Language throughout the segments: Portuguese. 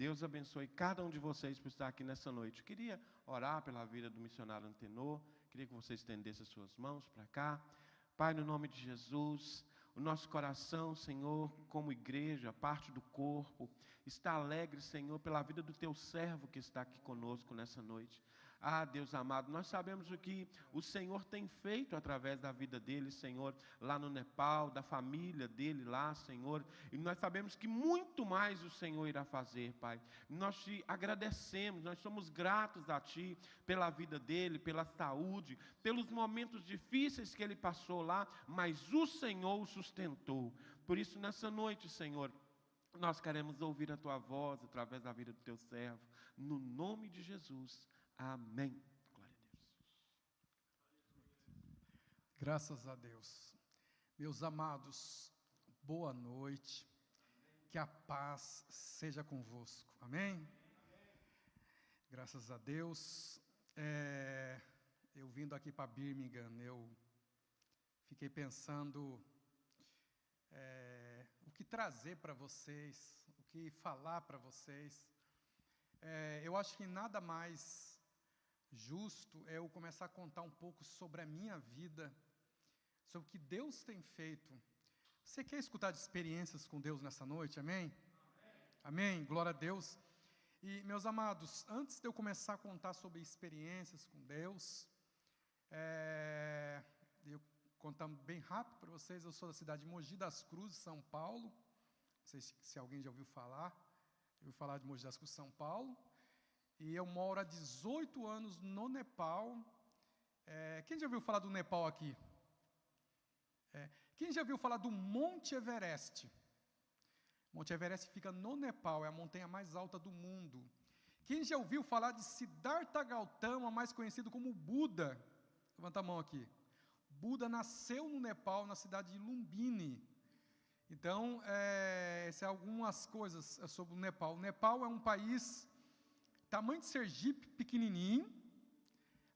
Deus abençoe cada um de vocês por estar aqui nessa noite. Eu queria orar pela vida do missionário Antenor. Queria que você estendesse as suas mãos para cá. Pai, no nome de Jesus, o nosso coração, Senhor, como igreja, parte do corpo, está alegre, Senhor, pela vida do Teu servo que está aqui conosco nessa noite. Ah, Deus amado, nós sabemos o que o Senhor tem feito através da vida dele, Senhor, lá no Nepal, da família dele lá, Senhor. E nós sabemos que muito mais o Senhor irá fazer, Pai. Nós te agradecemos, nós somos gratos a Ti pela vida dele, pela saúde, pelos momentos difíceis que ele passou lá, mas o Senhor o sustentou. Por isso, nessa noite, Senhor, nós queremos ouvir a Tua voz através da vida do Teu servo. No nome de Jesus. Amém. Glória a Deus. Graças a Deus. Meus amados, boa noite. Que a paz seja convosco. Amém? Graças a Deus. Eu vindo aqui para Birmingham, eu fiquei pensando o que trazer para vocês, o que falar para vocês. Eu acho que nada mais justo é eu começar a contar um pouco sobre a minha vida, sobre o que Deus tem feito. Você quer escutar de experiências com Deus nessa noite? Amém? Amém? Glória a Deus. E, meus amados, antes de eu começar a contar sobre experiências com Deus, eu contar bem rápido para vocês, eu sou da cidade de Mogi das Cruzes, São Paulo. Não sei se alguém já ouviu falar. Eu ouvi falar de Mogi das Cruzes, São Paulo. E eu moro há 18 anos no Nepal. Quem já ouviu falar do Nepal aqui? Quem já ouviu falar do Monte Everest? Monte Everest fica no Nepal, é a montanha mais alta do mundo. Quem já ouviu falar de Siddhartha Gautama, mais conhecido como Buda? Levanta a mão aqui. Buda nasceu no Nepal, na cidade de Lumbini. Então, essas são algumas coisas sobre o Nepal. O Nepal é um país, tamanho de Sergipe, pequenininho.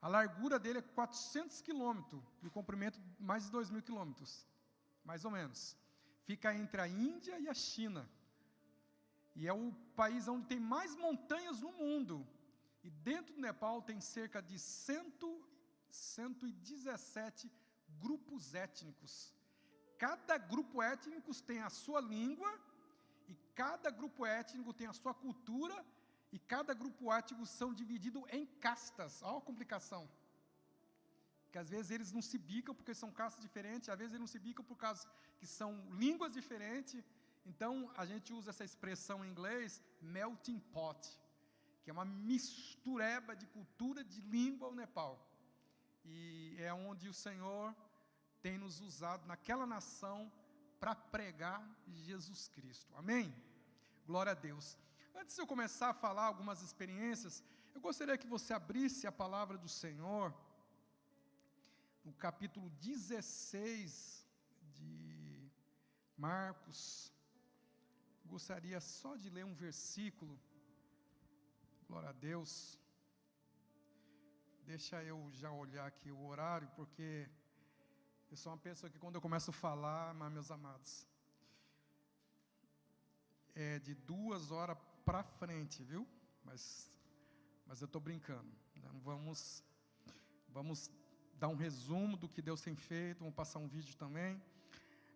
A largura dele é 400 quilômetros e o comprimento mais de 2.000 quilômetros, mais ou menos. Fica entre a Índia e a China. E é o país onde tem mais montanhas no mundo. E dentro do Nepal tem cerca de 117 grupos étnicos. Cada grupo étnico tem a sua língua, e cada grupo étnico tem a sua cultura, e cada grupo étnico são divididos em castas. Olha a complicação. Que às vezes eles não se bicam porque são castas diferentes, às vezes eles não se bicam por causa que são línguas diferentes. Então a gente usa essa expressão em inglês, melting pot, que é uma mistureba de cultura, de língua ao Nepal. E é onde o Senhor tem nos usado naquela nação para pregar Jesus Cristo. Amém? Glória a Deus. Antes de eu começar a falar algumas experiências, eu gostaria que você abrisse a palavra do Senhor no capítulo 16 de Marcos. Gostaria só de ler um versículo. Glória a Deus. Deixa eu já olhar aqui o horário, porque eu sou uma pessoa que quando eu começo a falar, meus amados, é de 2 horas para frente, viu? Mas eu estou brincando. Não vamos dar um resumo do que Deus tem feito, vamos passar um vídeo também.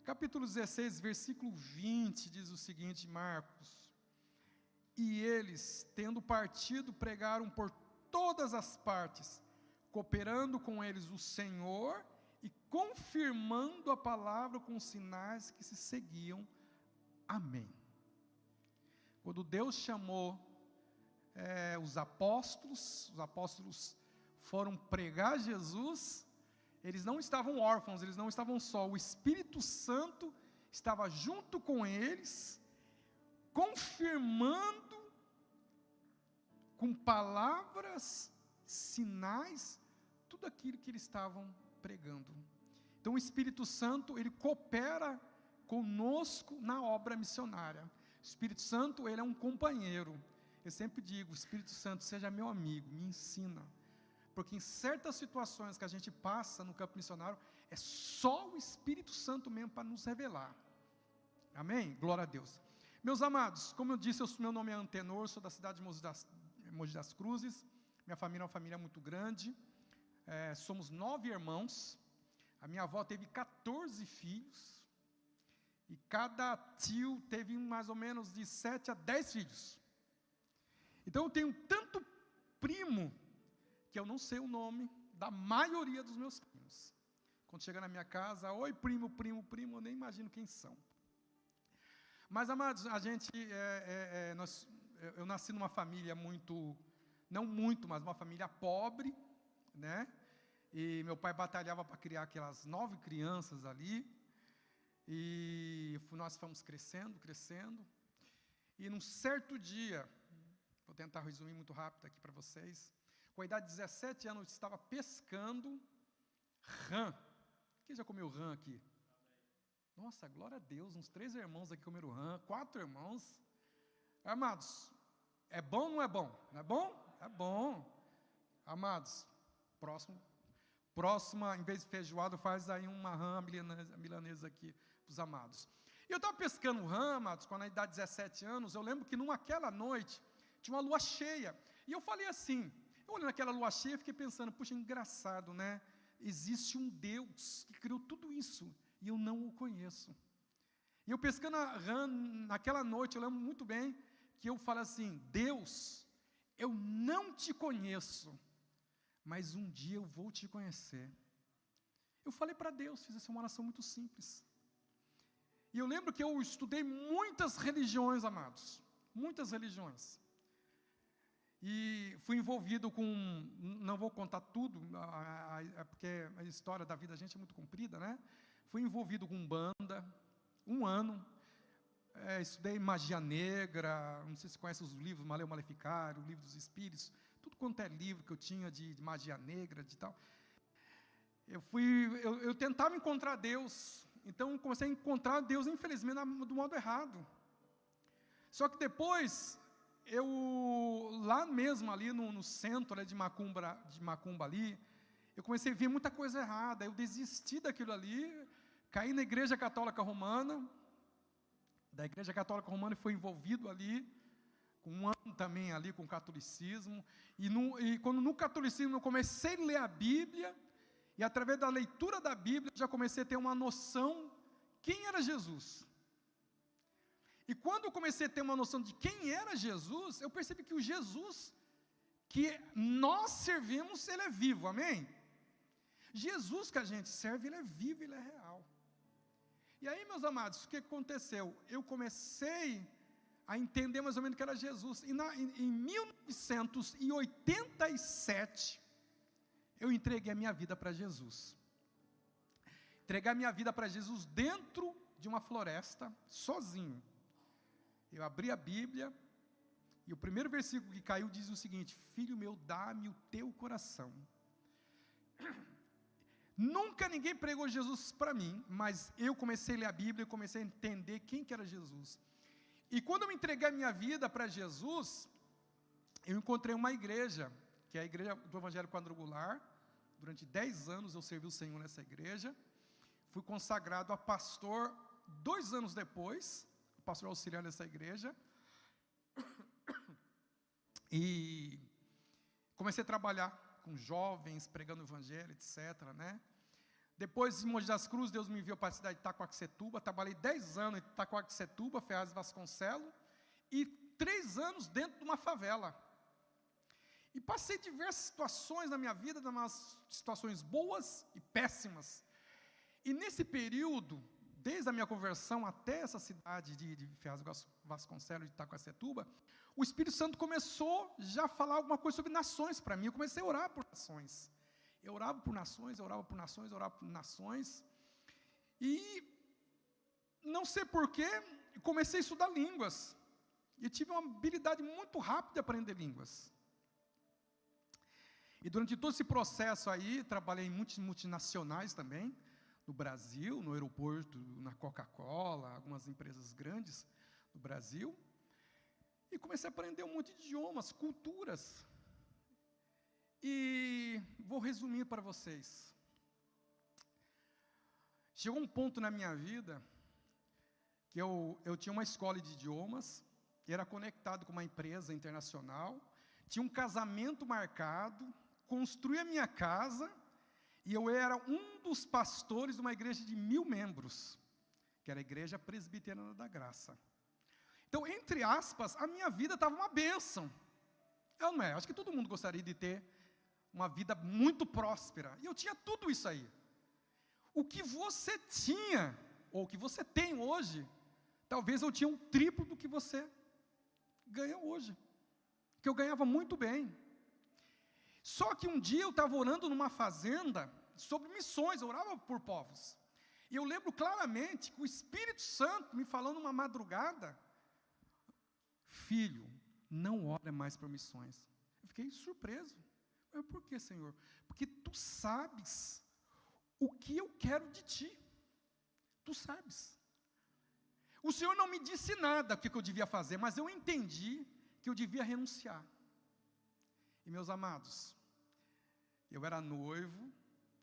Capítulo 16, versículo 20, diz o seguinte, Marcos: e eles, tendo partido, pregaram por todas as partes, cooperando com eles o Senhor e confirmando a palavra com os sinais que se seguiam. Amém. Quando Deus chamou os apóstolos foram pregar Jesus, eles não estavam órfãos, eles não estavam só, o Espírito Santo estava junto com eles, confirmando com palavras, sinais, tudo aquilo que eles estavam pregando. Então o Espírito Santo, ele coopera conosco na obra missionária. O Espírito Santo, ele é um companheiro. Eu sempre digo, Espírito Santo, seja meu amigo, me ensina. Porque em certas situações que a gente passa no campo missionário, é só o Espírito Santo mesmo para nos revelar. Amém? Glória a Deus. Meus amados, como eu disse, meu nome é Antenor, sou da cidade de Mogi das Cruzes. Minha família é uma família muito grande. Somos 9 irmãos. A minha avó teve 14 filhos. E cada tio teve mais ou menos de 7 a 10 filhos. Então eu tenho tanto primo que eu não sei o nome da maioria dos meus primos. Quando chega na minha casa, oi primo, eu nem imagino quem são. Mas, amados, eu nasci numa família não muito, mas uma família pobre, né? E meu pai batalhava para criar aquelas 9 crianças ali. E nós fomos crescendo. E num certo dia, vou tentar resumir muito rápido aqui para vocês. Com a idade de 17 anos, eu estava pescando rã. Quem já comeu rã aqui? Nossa, glória a Deus, uns 3 irmãos aqui comeram rã, 4 irmãos. Amados, é bom ou não é bom? Não é bom? É bom. Amados, próxima, em vez de feijoada, faz aí uma rã milanesa aqui para os amados. E eu estava pescando rã, amados, quando na idade de 17 anos, eu lembro que naquela noite, tinha uma lua cheia. E eu falei assim, eu olhei naquela lua cheia e fiquei pensando, puxa, engraçado, né? Existe um Deus que criou tudo isso. E eu não o conheço. E eu pescando a rã, naquela noite, eu lembro muito bem, que eu falo assim, Deus, eu não te conheço, mas um dia eu vou te conhecer. Eu falei para Deus, fiz essa uma oração muito simples. E eu lembro que eu estudei muitas religiões, amados, muitas religiões. E fui envolvido com, não vou contar tudo, porque a história da vida da gente é muito comprida, né? Fui envolvido com Umbanda, 1 ano, estudei magia negra, não sei se você conhece os livros, Maleu Maleficário, o livro dos espíritos, tudo quanto é livro que eu tinha de magia negra, de tal. Eu tentava encontrar Deus, então comecei a encontrar Deus, infelizmente, do modo errado. Só que depois, lá mesmo, ali no centro de Macumba ali, eu comecei a ver muita coisa errada, eu desisti daquilo ali, caí na Igreja Católica Romana, da Igreja Católica Romana, e fui envolvido ali, com 1 ano também ali com o catolicismo, e quando no catolicismo eu comecei a ler a Bíblia, e através da leitura da Bíblia, já comecei a ter uma noção, quem era Jesus. E quando eu comecei a ter uma noção de quem era Jesus, eu percebi que o Jesus que nós servimos, ele é vivo, amém? Jesus que a gente serve, ele é vivo, ele é real. E aí, meus amados, o que aconteceu? Eu comecei a entender mais ou menos o que era Jesus. E em 1987, eu entreguei a minha vida para Jesus. Entreguei a minha vida para Jesus dentro de uma floresta, sozinho. Eu abri a Bíblia, e o primeiro versículo que caiu diz o seguinte: filho meu, dá-me o teu coração. Nunca ninguém pregou Jesus para mim, mas eu comecei a ler a Bíblia e comecei a entender quem que era Jesus. E quando eu me entreguei a minha vida para Jesus, eu encontrei uma igreja, que é a igreja do Evangelho Quadrangular. Durante 10 anos eu servi o Senhor nessa igreja. Fui consagrado a pastor 2 anos depois, pastor auxiliar dessa igreja. E comecei a trabalhar com jovens, pregando o evangelho, etc., né? Depois, em Mogi das Cruzes, Deus me enviou para a cidade de Itacoaxetuba. Trabalhei 10 anos em Itacoaxetuba, Ferraz de Vasconcelos, e 3 anos dentro de uma favela. E passei diversas situações na minha vida, umas situações boas e péssimas. E nesse período, desde a minha conversão até essa cidade de Ferraz de Vasconcelos, de Itacoaxetuba, o Espírito Santo começou já a falar alguma coisa sobre nações para mim. Eu comecei a orar por nações. Eu orava por nações, e não sei porquê, comecei a estudar línguas, e tive uma habilidade muito rápida de aprender línguas. E durante todo esse processo aí, trabalhei em muitas multinacionais também, no Brasil, no aeroporto, na Coca-Cola, algumas empresas grandes do Brasil, e comecei a aprender um monte de idiomas, culturas. E vou resumir para vocês. Chegou um ponto na minha vida que eu tinha uma escola de idiomas, era conectado com uma empresa internacional, tinha um casamento marcado, construí a minha casa, e eu era um dos pastores de uma igreja de 1000 membros, que era a Igreja Presbiteriana da Graça. Então, entre aspas, a minha vida estava uma bênção. Eu não é, acho que todo mundo gostaria de ter uma vida muito próspera, e eu tinha tudo isso aí. O que você tinha, ou o que você tem hoje, talvez eu tinha um triplo do que você ganha hoje, que eu ganhava muito bem. Só que um dia eu estava orando numa fazenda sobre missões, eu orava por povos. E eu lembro claramente que o Espírito Santo me falou numa madrugada: filho, não ora mais por missões. Eu fiquei surpreso. Mas por que, Senhor? Porque tu sabes o que eu quero de ti. Tu sabes. O Senhor não me disse nada o que eu devia fazer, mas eu entendi que eu devia renunciar. E meus amados, eu era noivo,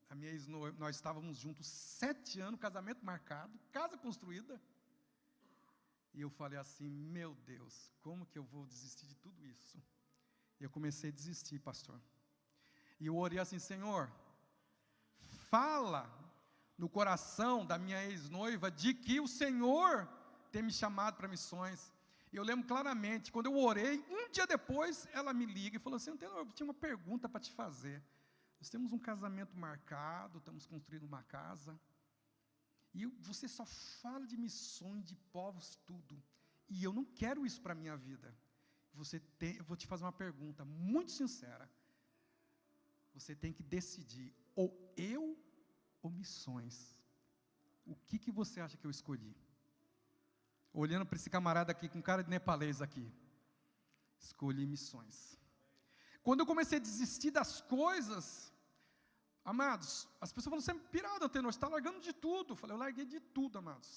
a minha ex-noiva, nós estávamos juntos 7 anos, casamento marcado, casa construída. E eu falei assim: meu Deus, como que eu vou desistir de tudo isso? E eu comecei a desistir, pastor. E eu orei assim: Senhor, fala no coração da minha ex-noiva de que o Senhor tem me chamado para missões. E eu lembro claramente, quando eu orei, um dia depois, ela me liga e falou assim: Antenor, eu tinha uma pergunta para te fazer. Nós temos um casamento marcado, estamos construindo uma casa, e você só fala de missões, de povos, tudo. E eu não quero isso para a minha vida. Eu vou te fazer uma pergunta muito sincera. Você tem que decidir, ou eu ou missões. O que você acha que eu escolhi? Olhando para esse camarada aqui, com cara de nepalês aqui. Escolhi missões. Quando eu comecei a desistir das coisas, amados, as pessoas falam sempre: pirado, Antenor, você está largando de tudo. Eu falei: eu larguei de tudo, amados.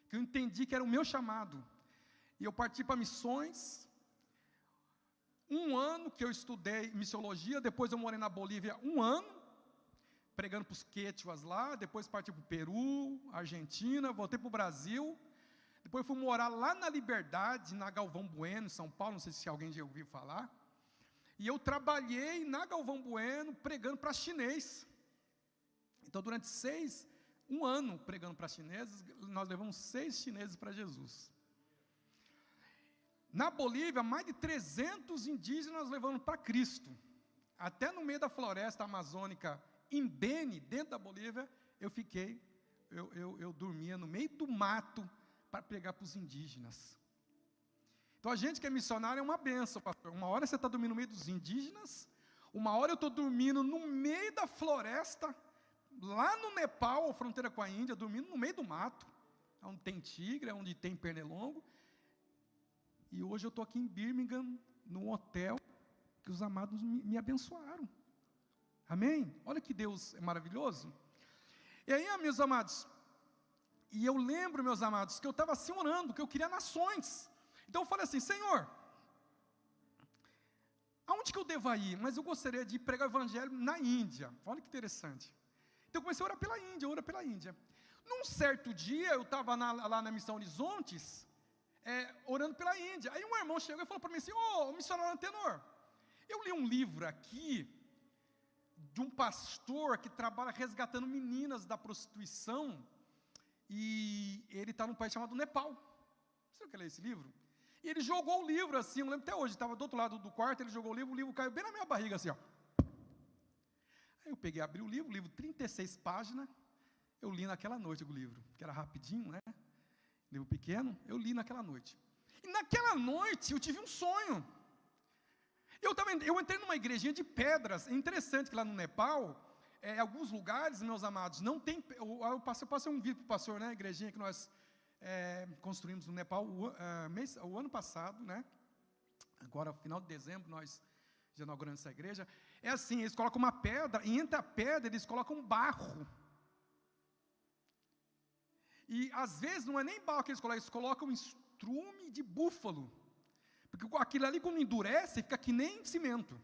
Que eu entendi que era o meu chamado. E eu parti para missões. 1 ano que eu estudei missiologia, depois eu morei na Bolívia 1 ano, pregando para os quechuas lá, depois parti para o Peru, Argentina, voltei para o Brasil, depois fui morar lá na Liberdade, na Galvão Bueno, em São Paulo, não sei se alguém já ouviu falar, e eu trabalhei na Galvão Bueno, pregando para chinês. Então, durante 1 ano pregando para chineses, nós levamos 6 chineses para Jesus. Na Bolívia, mais de 300 indígenas nós levamos para Cristo. Até no meio da floresta amazônica, em Beni, dentro da Bolívia, eu dormia no meio do mato para pregar para os indígenas. Então, a gente que é missionário é uma benção, pastor. Uma hora você está dormindo no meio dos indígenas, uma hora eu estou dormindo no meio da floresta, lá no Nepal, a fronteira com a Índia, dormindo no meio do mato, onde tem tigre, onde tem pernilongo. E hoje eu estou aqui em Birmingham, num hotel, que os amados me abençoaram. Amém? Olha que Deus é maravilhoso. E aí, meus amados, e eu lembro, meus amados, que eu estava assim orando, que eu queria nações. Então eu falei assim: Senhor, aonde que eu devo ir? Mas eu gostaria de pregar o evangelho na Índia. Olha que interessante. Então eu comecei a orar pela Índia. Num certo dia, eu estava lá na Missão Horizontes, orando pela Índia. Aí um irmão chegou e falou para mim assim: ô, missionário Antenor, eu li um livro aqui, de um pastor que trabalha resgatando meninas da prostituição, e ele está num país chamado Nepal. Você quer ler esse livro? E ele jogou o livro assim, eu lembro até hoje, estava do outro lado do quarto, ele jogou o livro caiu bem na minha barriga assim, ó. Aí eu peguei, abri o livro 36 páginas, eu li naquela noite o livro, que era rapidinho, né? Livro pequeno, eu li naquela noite. E naquela noite eu tive um sonho. Eu entrei numa igrejinha de pedras. É interessante que lá no Nepal, em alguns lugares, meus amados, não tem. Eu passei um vídeo para o pastor, né? A igrejinha que nós construímos no Nepal o ano passado, né? Agora, final de dezembro, nós já inauguramos essa igreja. É assim: eles colocam uma pedra, e entre a pedra eles colocam barro. E às vezes não é nem barro que eles colocam estrume de búfalo. Porque aquilo ali, quando endurece, fica que nem cimento.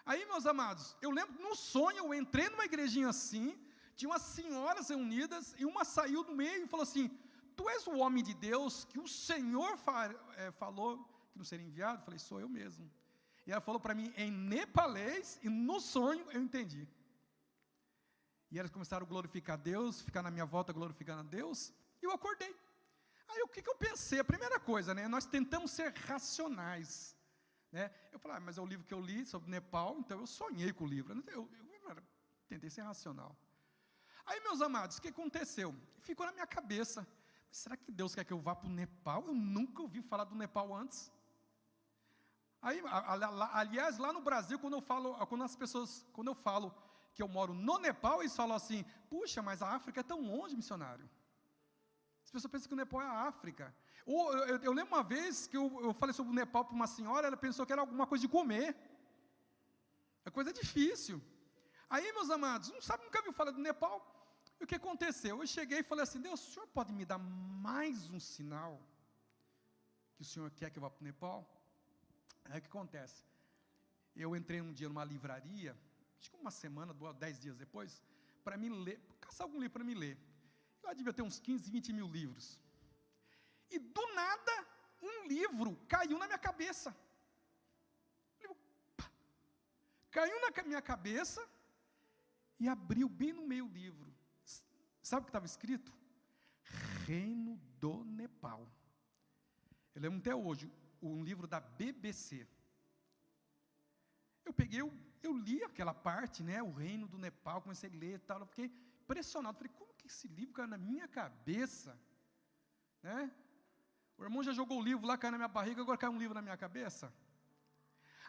Aí, meus amados, eu lembro, no sonho, eu entrei numa igrejinha assim, tinha umas senhoras reunidas, e uma saiu do meio e falou assim: tu és o homem de Deus que o Senhor falou que não seria enviado? Eu falei, sou eu mesmo. E ela falou para mim em nepalês, e no sonho eu entendi. E elas começaram a glorificar a Deus, ficar na minha volta glorificando a Deus, e eu acordei. Aí o que eu pensei? A primeira coisa, né, nós tentamos ser racionais. Né? Eu falei, mas é o livro que eu li sobre Nepal, então eu sonhei com o livro. Eu tentei ser racional. Aí, meus amados, o que aconteceu? Ficou na minha cabeça. Será que Deus quer que eu vá para o Nepal? Eu nunca ouvi falar do Nepal antes. Aí, aliás, lá no Brasil, quando eu falo que eu moro no Nepal, eles falam assim, puxa, mas a África é tão longe, missionário. As pessoas pensam que o Nepal é a África. Ou, eu lembro uma vez que eu falei sobre o Nepal para uma senhora, ela pensou que era alguma coisa de comer. É coisa difícil. Aí, meus amados, nunca viu falar do Nepal? E o que aconteceu? Eu cheguei e falei assim, Deus, o Senhor pode me dar mais um sinal que o Senhor quer que eu vá para o Nepal? Aí o que acontece? Eu entrei um dia numa livraria, acho que uma semana, 10 dias depois, para me ler, caçar algum livro para me ler. Lá devia ter uns 15, 20 mil livros. E do nada, um livro caiu na minha cabeça. Caiu na minha cabeça e abriu bem no meio o livro. Sabe o que estava escrito? Reino do Nepal. Eu lembro até hoje, um livro da BBC. Eu peguei, eu li aquela parte, né, o reino do Nepal, comecei a ler e tal, eu fiquei impressionado, falei, como que esse livro caiu na minha cabeça? Né? O irmão já jogou o livro lá, caiu na minha barriga, agora caiu um livro na minha cabeça.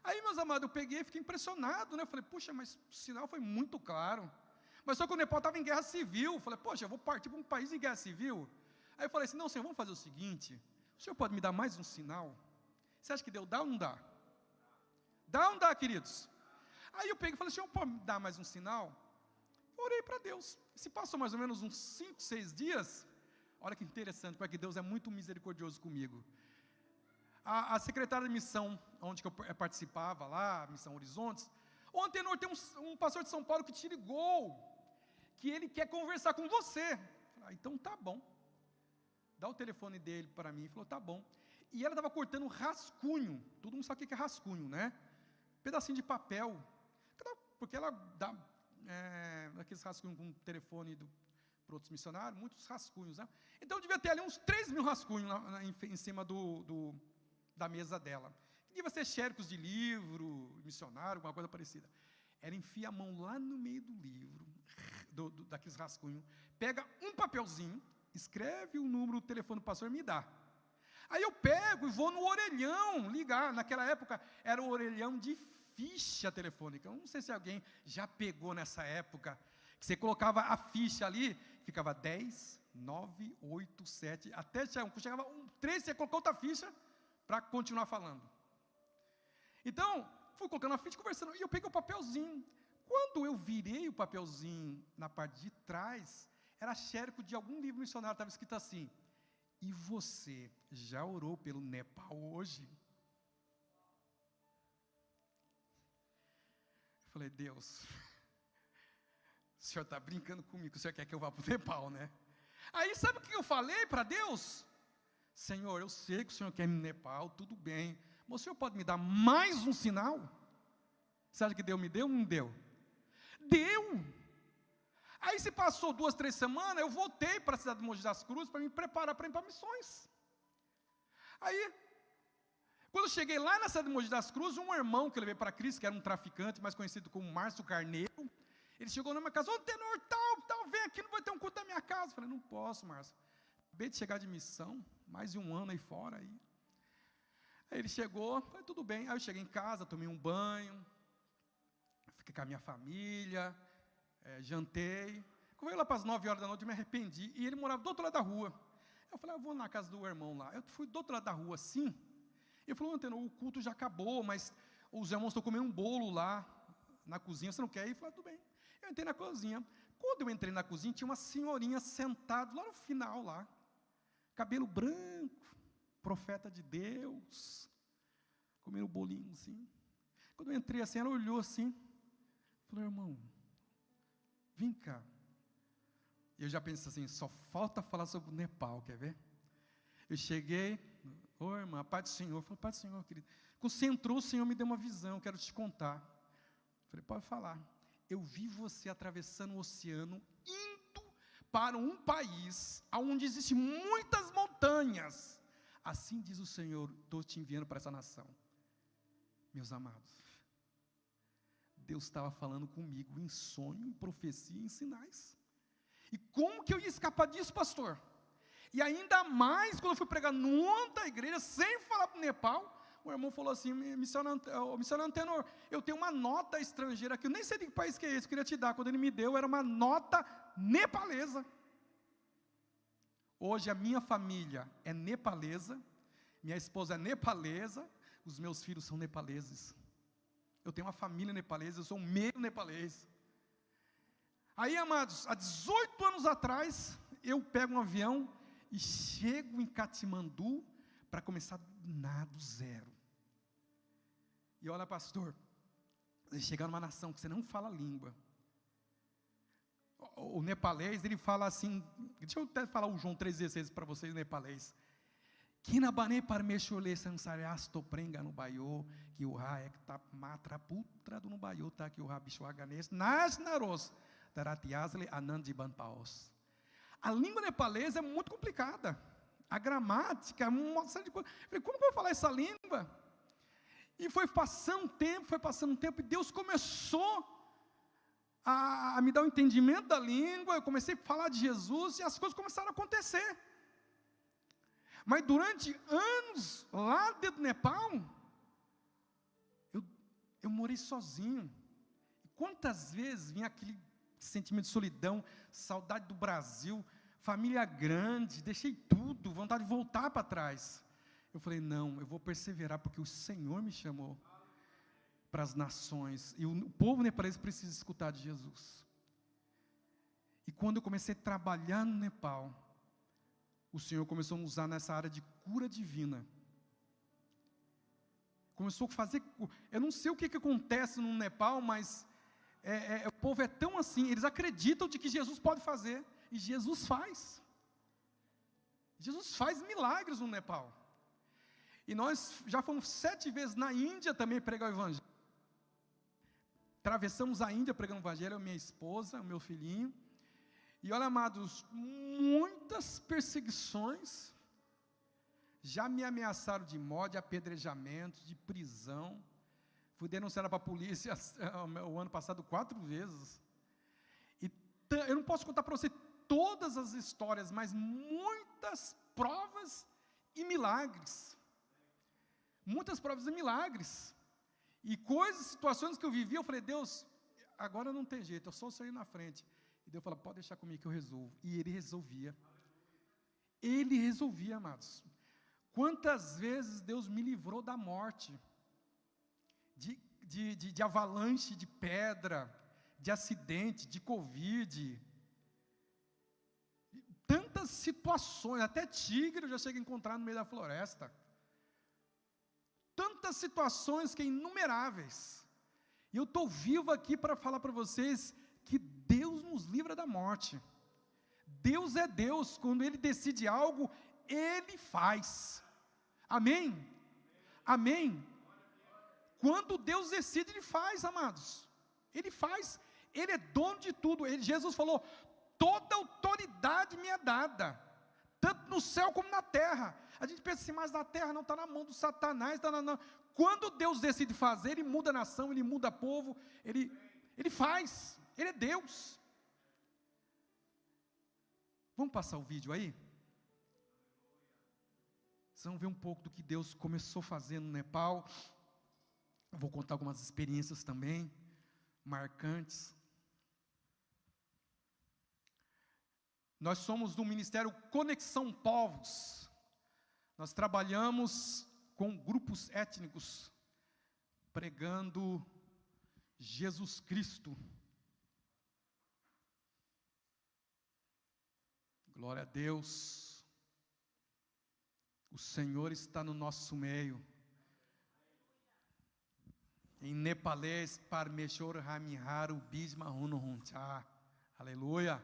Aí, meus amados, eu peguei e fiquei impressionado, né, eu falei, puxa, mas o sinal foi muito claro. Mas só que o Nepal estava em guerra civil, eu falei, poxa, eu vou partir para um país em guerra civil. Aí eu falei assim, não, Senhor, vamos fazer o seguinte, o Senhor pode me dar mais um sinal? Você acha que Deus dá ou não dá? Dá ou não dá, queridos? Aí eu peguei e falei, Senhor, pode me dar mais um sinal? Eu orei para Deus. Se passou mais ou menos uns 5, 6 dias, olha que interessante, porque Deus é muito misericordioso comigo. A secretária de missão, onde eu participava lá, Missão Horizontes, ontem tem um pastor de São Paulo que te ligou, que ele quer conversar com você. Então tá bom. Dá o telefone dele para mim. Ele falou, tá bom. E ela estava cortando rascunho. Todo mundo sabe o que é rascunho, né? Pedacinho de papel. Porque ela dá aqueles rascunhos com o telefone para outros missionários, muitos rascunhos, né? Então devia ter ali uns 3 mil rascunhos em cima da mesa dela. Devia ser xericos de livro, missionário, alguma coisa parecida. Ela enfia a mão lá no meio do livro, daqueles rascunhos, pega um papelzinho, escreve o número do telefone do pastor e me dá. Aí eu pego e vou no orelhão ligar. Naquela época era o orelhão de ficha telefônica. Eu não sei se alguém já pegou nessa época, que você colocava a ficha ali, ficava 10, 9, 8, 7, até chegava 3, você colocou outra ficha para continuar falando. Então, fui colocando a ficha, conversando, e eu peguei o papelzinho. Quando eu virei o papelzinho na parte de trás, era xérico de algum livro missionário, estava escrito assim, e você já orou pelo Nepal hoje? Eu falei, Deus, o Senhor está brincando comigo, o Senhor quer que eu vá para o Nepal, né? Aí sabe o que eu falei para Deus? Senhor, eu sei que o Senhor quer ir no Nepal, tudo bem, mas o Senhor pode me dar mais um sinal? Você acha que Deus me deu ou não deu? Deu! Aí se passou 2, 3 semanas, eu voltei para a cidade de Mogi das Cruzes para me preparar para ir para missões. Aí, quando eu cheguei lá na cidade de Mogi das Cruzes, um irmão que eu levei para Cristo, que era um traficante, mais conhecido como Márcio Carneiro, ele chegou na minha casa, ô tenor, tal, vem aqui, não vai ter um culto na minha casa. Eu falei, não posso, Márcio. Acabei de chegar de missão, mais de 1 ano aí fora. Aí ele chegou, falei, tudo bem. Aí eu cheguei em casa, tomei um banho, fiquei com a minha família, jantei. Quando eu lá para as 9 horas da noite, eu me arrependi. E ele morava do outro lado da rua. Eu falei, eu vou na casa do irmão lá. Eu fui do outro lado da rua, assim. Ele falou, Antônio, o culto já acabou, mas os irmãos estão comendo um bolo lá na cozinha, você não quer ir? Eu falei, tudo bem. Eu entrei na cozinha. Quando eu entrei na cozinha, tinha uma senhorinha sentada lá no final, lá. Cabelo branco, profeta de Deus, comendo um bolinho assim. Quando eu entrei assim, ela olhou assim, falou, irmão, vem cá, Eu já pensei assim, só falta falar sobre o Nepal, quer ver? Eu cheguei, oi irmã, paz do Senhor. Eu falei, paz do Senhor, querido. Quando você entrou, o Senhor me deu uma visão, quero te contar. Eu falei, pode falar. Eu vi você atravessando o oceano, indo para um país onde existem muitas montanhas. Assim diz o Senhor, estou te enviando para essa nação. Meus amados, Deus estava falando comigo em sonho, em profecia, em sinais. E como que eu ia escapar disso, pastor? E ainda mais quando eu fui pregar no ano da igreja, sem falar para o Nepal, o irmão falou assim, missionário Tenor, eu tenho uma nota estrangeira aqui, eu nem sei de que país que é esse, eu queria te dar. Quando ele me deu, era uma nota nepalesa. Hoje a minha família é nepalesa, minha esposa é nepalesa, os meus filhos são nepaleses. Eu tenho uma família nepalesa, eu sou meio nepalês. Aí, amados, há 18 anos atrás, eu pego um avião e chego em Katmandu para começar do zero. E olha, pastor, você chegar numa nação que você não fala a língua. O nepalês, ele fala assim, deixa eu até falar o João 3,16 para vocês, nepalês. Kinabane parmeshole sansariasto prenga no baio, que o ra é matra putra do no baio, tá que o ra bishwaganes, nas naros, taratiasle anandiban paos. A língua nepalesa é muito complicada. A gramática, uma série de coisas. Eu falei, como que eu vou falar essa língua? E foi passando um tempo, e Deus começou a me dar um entendimento da língua, eu comecei a falar de Jesus, e as coisas começaram a acontecer. Mas durante anos, lá dentro do Nepal, eu morei sozinho. E quantas vezes vinha aquele sentimento de solidão, saudade do Brasil, família grande, deixei tudo, vontade de voltar para trás. Eu falei, não, eu vou perseverar, porque o Senhor me chamou para as nações, e o povo nepalês precisa escutar de Jesus. E quando eu comecei a trabalhar no Nepal, o Senhor começou a me usar nessa área de cura divina. Começou a fazer, eu não sei o que acontece no Nepal, mas o povo é tão assim, eles acreditam de que Jesus pode fazer, e Jesus faz. Jesus faz milagres no Nepal. E nós já fomos 7 vezes na Índia também pregar o Evangelho. Atravessamos a Índia pregando o Evangelho, eu, minha esposa, o meu filhinho. E olha, amados, muitas perseguições. Já me ameaçaram de morte, de apedrejamento, de prisão. Fui denunciado para a polícia o ano passado 4 vezes. E eu não posso contar para você todas as histórias, mas muitas provas e milagres. Muitas provas e milagres. E coisas, situações que eu vivi, eu falei, Deus, agora não tem jeito, eu só sair na frente. E Deus falou, pode deixar comigo que eu resolvo. E Ele resolvia. Ele resolvia, amados. Quantas vezes Deus me livrou da morte, de avalanche de pedra, de acidente, de Covid, tantas situações, até tigre eu já cheguei a encontrar no meio da floresta, tantas situações que inumeráveis, e eu estou vivo aqui para falar para vocês, que Deus nos livra da morte. Deus é Deus, quando Ele decide algo, Ele faz, amém? Amém? Quando Deus decide, Ele faz, amados, Ele faz, Ele é dono de tudo. Jesus falou, toda autoridade me é dada, tanto no céu como na terra. A gente pensa assim, mas na terra não está na mão do Satanás, está na. Quando Deus decide fazer, Ele muda a nação, Ele muda povo, Ele faz, Ele é Deus. Vamos passar o vídeo aí? Vocês vão ver um pouco do que Deus começou a fazer no Nepal. Eu vou contar algumas experiências também, marcantes. Nós somos do Ministério Conexão Povos. Nós trabalhamos com grupos étnicos, pregando Jesus Cristo. Glória a Deus. O Senhor está no nosso meio. Em nepalês, Parmeshwar Hamiharu Bisma Hunuhuncha. Aleluia.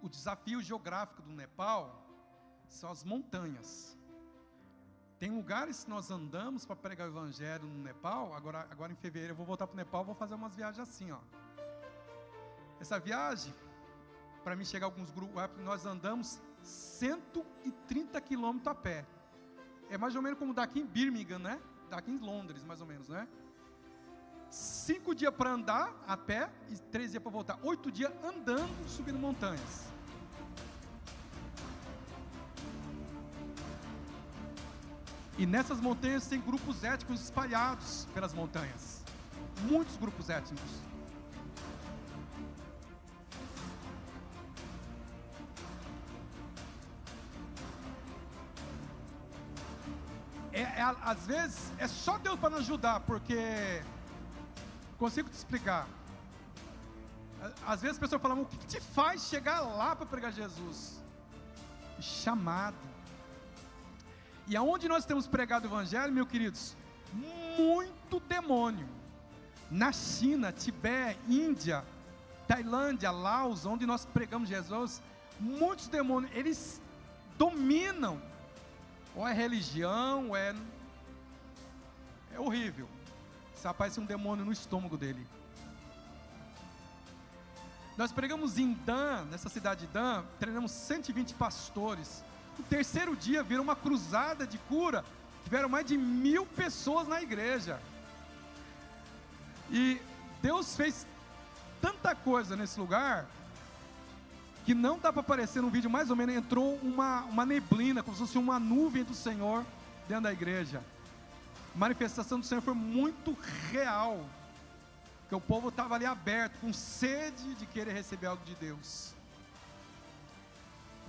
o desafio geográfico do Nepal são as montanhas. Tem lugares que nós andamos para pregar o evangelho no Nepal. Agora em fevereiro eu vou voltar para o Nepal, vou fazer umas viagens assim, ó. Essa viagem, para mim chegar a alguns grupos, nós andamos 130 quilômetros a pé. É mais ou menos como daqui em Birmingham, né? Daqui em Londres, mais ou menos, né? 5 dias para andar a pé e 3 dias para voltar. 8 dias andando, subindo montanhas. E nessas montanhas tem grupos étnicos espalhados pelas montanhas. Muitos grupos étnicos. Às vezes é só Deus para nos ajudar, porque consigo te explicar. Às vezes as pessoas falam: o que te faz chegar lá para pregar Jesus? Chamado. E aonde nós temos pregado o evangelho, meus queridos, muito demônio. Na China, Tibete, Índia, Tailândia, Laos, onde nós pregamos Jesus, muitos demônios, eles dominam. Ou é religião, é horrível. Se aparece um demônio no estômago dele. Nós pregamos em Dan, nessa cidade de Dan, treinamos 120 pastores. No terceiro dia virou uma cruzada de cura. Tiveram mais de 1000 pessoas na igreja. E Deus fez tanta coisa nesse lugar que não dá para aparecer no vídeo. Mais ou menos entrou uma neblina, como se fosse uma nuvem do Senhor dentro da igreja. A manifestação do Senhor foi muito real, porque o povo estava ali aberto, com sede de querer receber algo de Deus.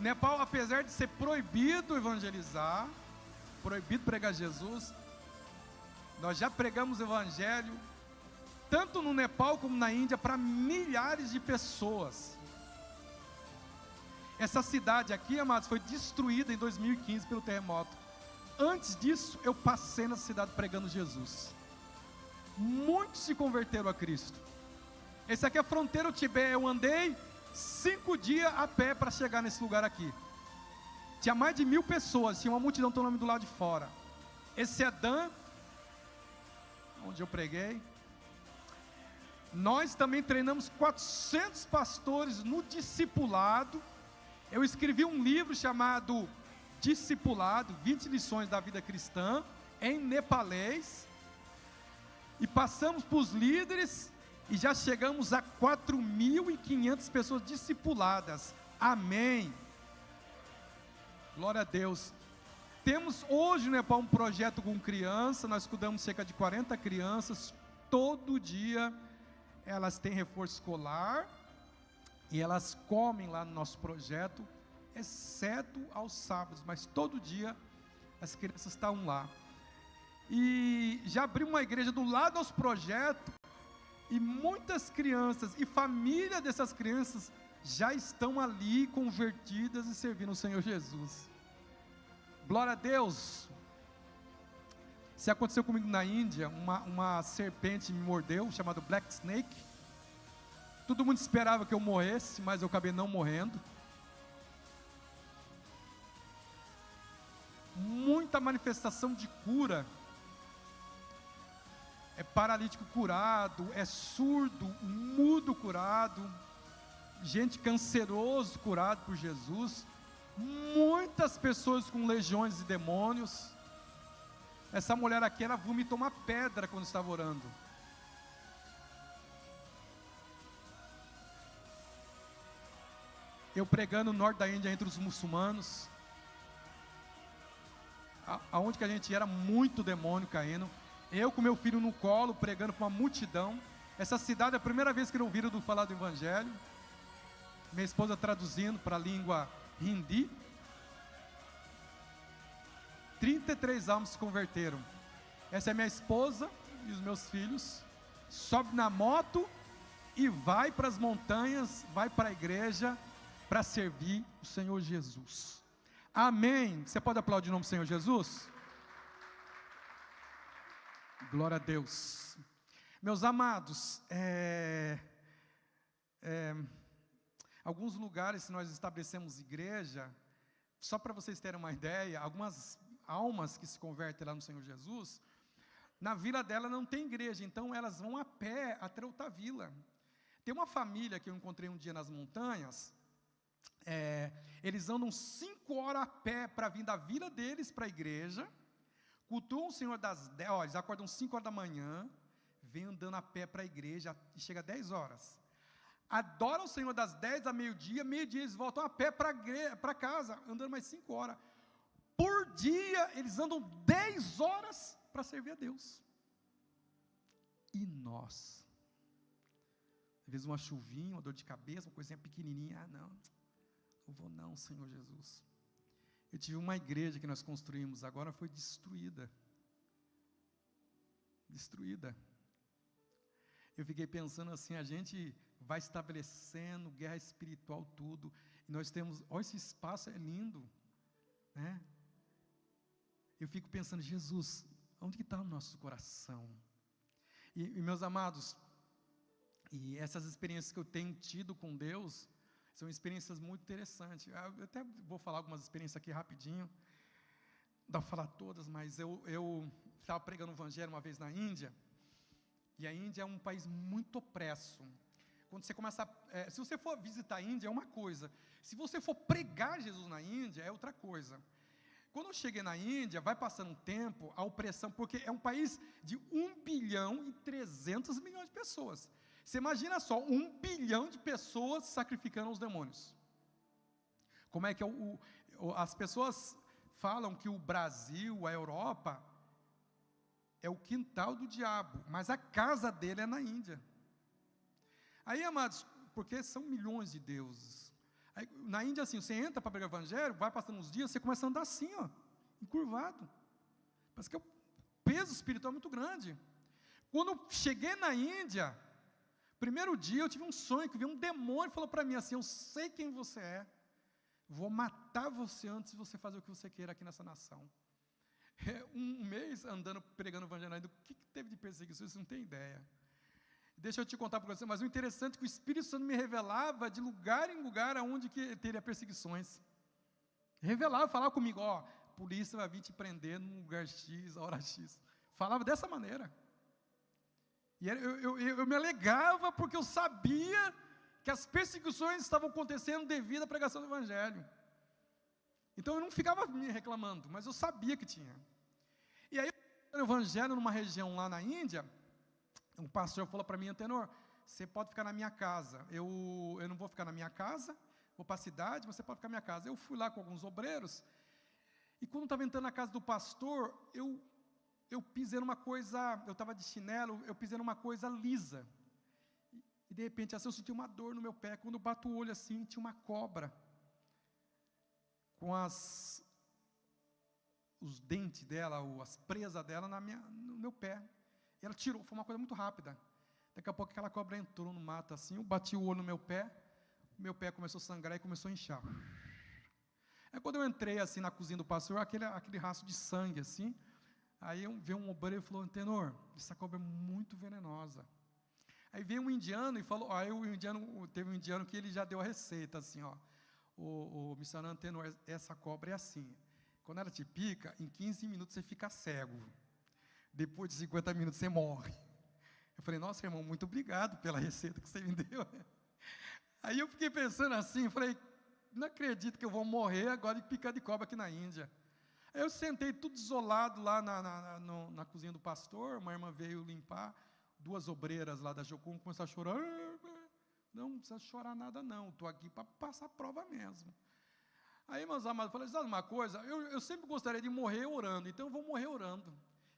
Nepal, apesar de ser proibido evangelizar, proibido pregar Jesus, nós já pregamos o evangelho tanto no Nepal como na Índia para milhares de pessoas. Essa cidade aqui, amados, foi destruída em 2015 pelo terremoto. Antes disso, eu passei nessa cidade pregando Jesus. Muitos se converteram a Cristo. Esse aqui é a fronteira do Tibete. Eu andei 5 dias a pé para chegar nesse lugar aqui. Tinha mais de 1000 pessoas, tinha uma multidão tomando do lado de fora. Esse é Dan, onde eu preguei. Nós também treinamos 400 pastores no discipulado. Eu escrevi um livro chamado Discipulado, 20 lições da vida cristã, em nepalês. E passamos para os líderes e já chegamos a 4.500 pessoas discipuladas. Amém. Glória a Deus. Temos hoje no Nepal um projeto com criança. Nós cuidamos cerca de 40 crianças. Todo dia elas têm reforço escolar e elas comem lá no nosso projeto, exceto aos sábados, mas todo dia as crianças estão lá. E já abriu uma igreja do lado do nosso projeto, e muitas crianças e família dessas crianças já estão ali convertidas e servindo o Senhor Jesus. Glória a Deus. Isso aconteceu comigo na Índia. Uma serpente me mordeu, chamada Black Snake. Todo mundo esperava que eu morresse, mas eu acabei não morrendo. Muita manifestação de cura. É paralítico curado, é surdo, mudo curado, gente canceroso curado por Jesus, muitas pessoas com legiões de demônios. Essa mulher aqui, ela vomitou uma pedra quando estava orando. Eu pregando no norte da Índia entre os muçulmanos, aonde que a gente era muito demônio caindo. Eu com meu filho no colo, pregando para uma multidão. Essa cidade é a primeira vez que não ouviram falar do Evangelho. Minha esposa traduzindo para a língua hindi. 33 almas se converteram. Essa é minha esposa e os meus filhos. Sobe na moto e vai para as montanhas, vai para a igreja para servir o Senhor Jesus. Amém. Você pode aplaudir o nome do Senhor Jesus? Glória a Deus. Meus amados, Alguns lugares, se nós estabelecemos igreja, só para vocês terem uma ideia, algumas almas que se convertem lá no Senhor Jesus, na vila dela não tem igreja, então elas vão a pé até outra vila. Tem uma família que eu encontrei um dia nas montanhas, eles andam 5 horas a pé para vir da vila deles para a igreja, cultuam o Senhor das 10, eles acordam 5 horas da manhã, vêm andando a pé para a igreja e chega às 10 horas. Adoram o Senhor das 10 a meio-dia eles voltam a pé para casa, andando mais 5 horas. Por dia, eles andam 10 horas para servir a Deus. E nós? Às vezes uma chuvinha, uma dor de cabeça, uma coisinha pequenininha, não vou não, Senhor Jesus. Eu tive uma igreja que nós construímos, agora foi destruída. Eu fiquei pensando assim, a gente vai estabelecendo guerra espiritual, tudo, e nós temos, olha, esse espaço é lindo, né? Eu fico pensando, Jesus, onde que está o nosso coração? E meus amados, e essas experiências que eu tenho tido com Deus, são experiências muito interessantes. Eu até vou falar algumas experiências aqui rapidinho, não dá para falar todas, mas eu estava pregando o evangelho uma vez na Índia, e a Índia é um país muito opresso. Quando você começa, se você for visitar a Índia é uma coisa, se você for pregar Jesus na Índia é outra coisa. Quando eu cheguei na Índia, vai passando um tempo, a opressão, porque é um país de 1,3 bilhão de pessoas. Você imagina só, 1 bilhão de pessoas sacrificando aos demônios. Como é que as pessoas falam que o Brasil, a Europa, é o quintal do diabo, mas a casa dele é na Índia. Aí, amados, porque são milhões de deuses. Aí, na Índia, assim, você entra para pregar o evangelho, vai passando uns dias, você começa a andar assim, ó, encurvado. Parece que o peso espiritual é muito grande. Quando eu cheguei na Índia, primeiro dia eu tive um sonho, que veio um demônio e falou para mim assim, eu sei quem você é, vou matar você antes de você fazer o que você queira aqui nessa nação. Um mês andando, pregando o evangelho, o que teve de perseguição, você não tem ideia. Deixa eu te contar para você, mas o interessante é que o Espírito Santo me revelava de lugar em lugar aonde que teria perseguições. Revelava, falava comigo, ó, a polícia vai vir te prender no lugar X, a hora X. Falava dessa maneira. E eu me alegava porque eu sabia que as perseguições estavam acontecendo devido à pregação do evangelho. Então eu não ficava me reclamando, mas eu sabia que tinha. E aí, o evangelho numa região lá na Índia, um pastor falou para mim, Antenor, você pode ficar na minha casa. Eu não vou ficar na minha casa, vou para a cidade, você pode ficar na minha casa. Eu fui lá com alguns obreiros, e quando estava entrando na casa do pastor, eu pisei numa coisa, eu estava de chinelo, eu pisei numa coisa lisa. E de repente, assim, eu senti uma dor no meu pé. Quando eu bato o olho assim, tinha uma cobra com os dentes dela, ou as presas dela no meu pé. E ela tirou, foi uma coisa muito rápida. Daqui a pouco aquela cobra entrou no mato assim, eu bati o olho no meu pé começou a sangrar e começou a inchar. Aí quando eu entrei assim na cozinha do pastor, aquele rastro de sangue assim, aí veio um obreiro e falou, Antenor, essa cobra é muito venenosa. Aí veio um indiano e falou, teve um indiano que ele já deu a receita assim, ó, o missionário Antenor, essa cobra é assim, quando ela te pica, em 15 minutos você fica cego, depois de 50 minutos você morre. Eu falei, nossa irmão, muito obrigado pela receita que você me deu. Aí eu fiquei pensando assim, falei, não acredito que eu vou morrer agora de picar de cobra aqui na Índia. Aí eu sentei tudo isolado lá na cozinha do pastor, uma irmã veio limpar, 2 obreiras lá da Jocum começaram a chorar, não precisa chorar nada não, estou aqui para passar a prova mesmo. Aí, meus amados, eu falei, sabe uma coisa, eu sempre gostaria de morrer orando, então eu vou morrer orando.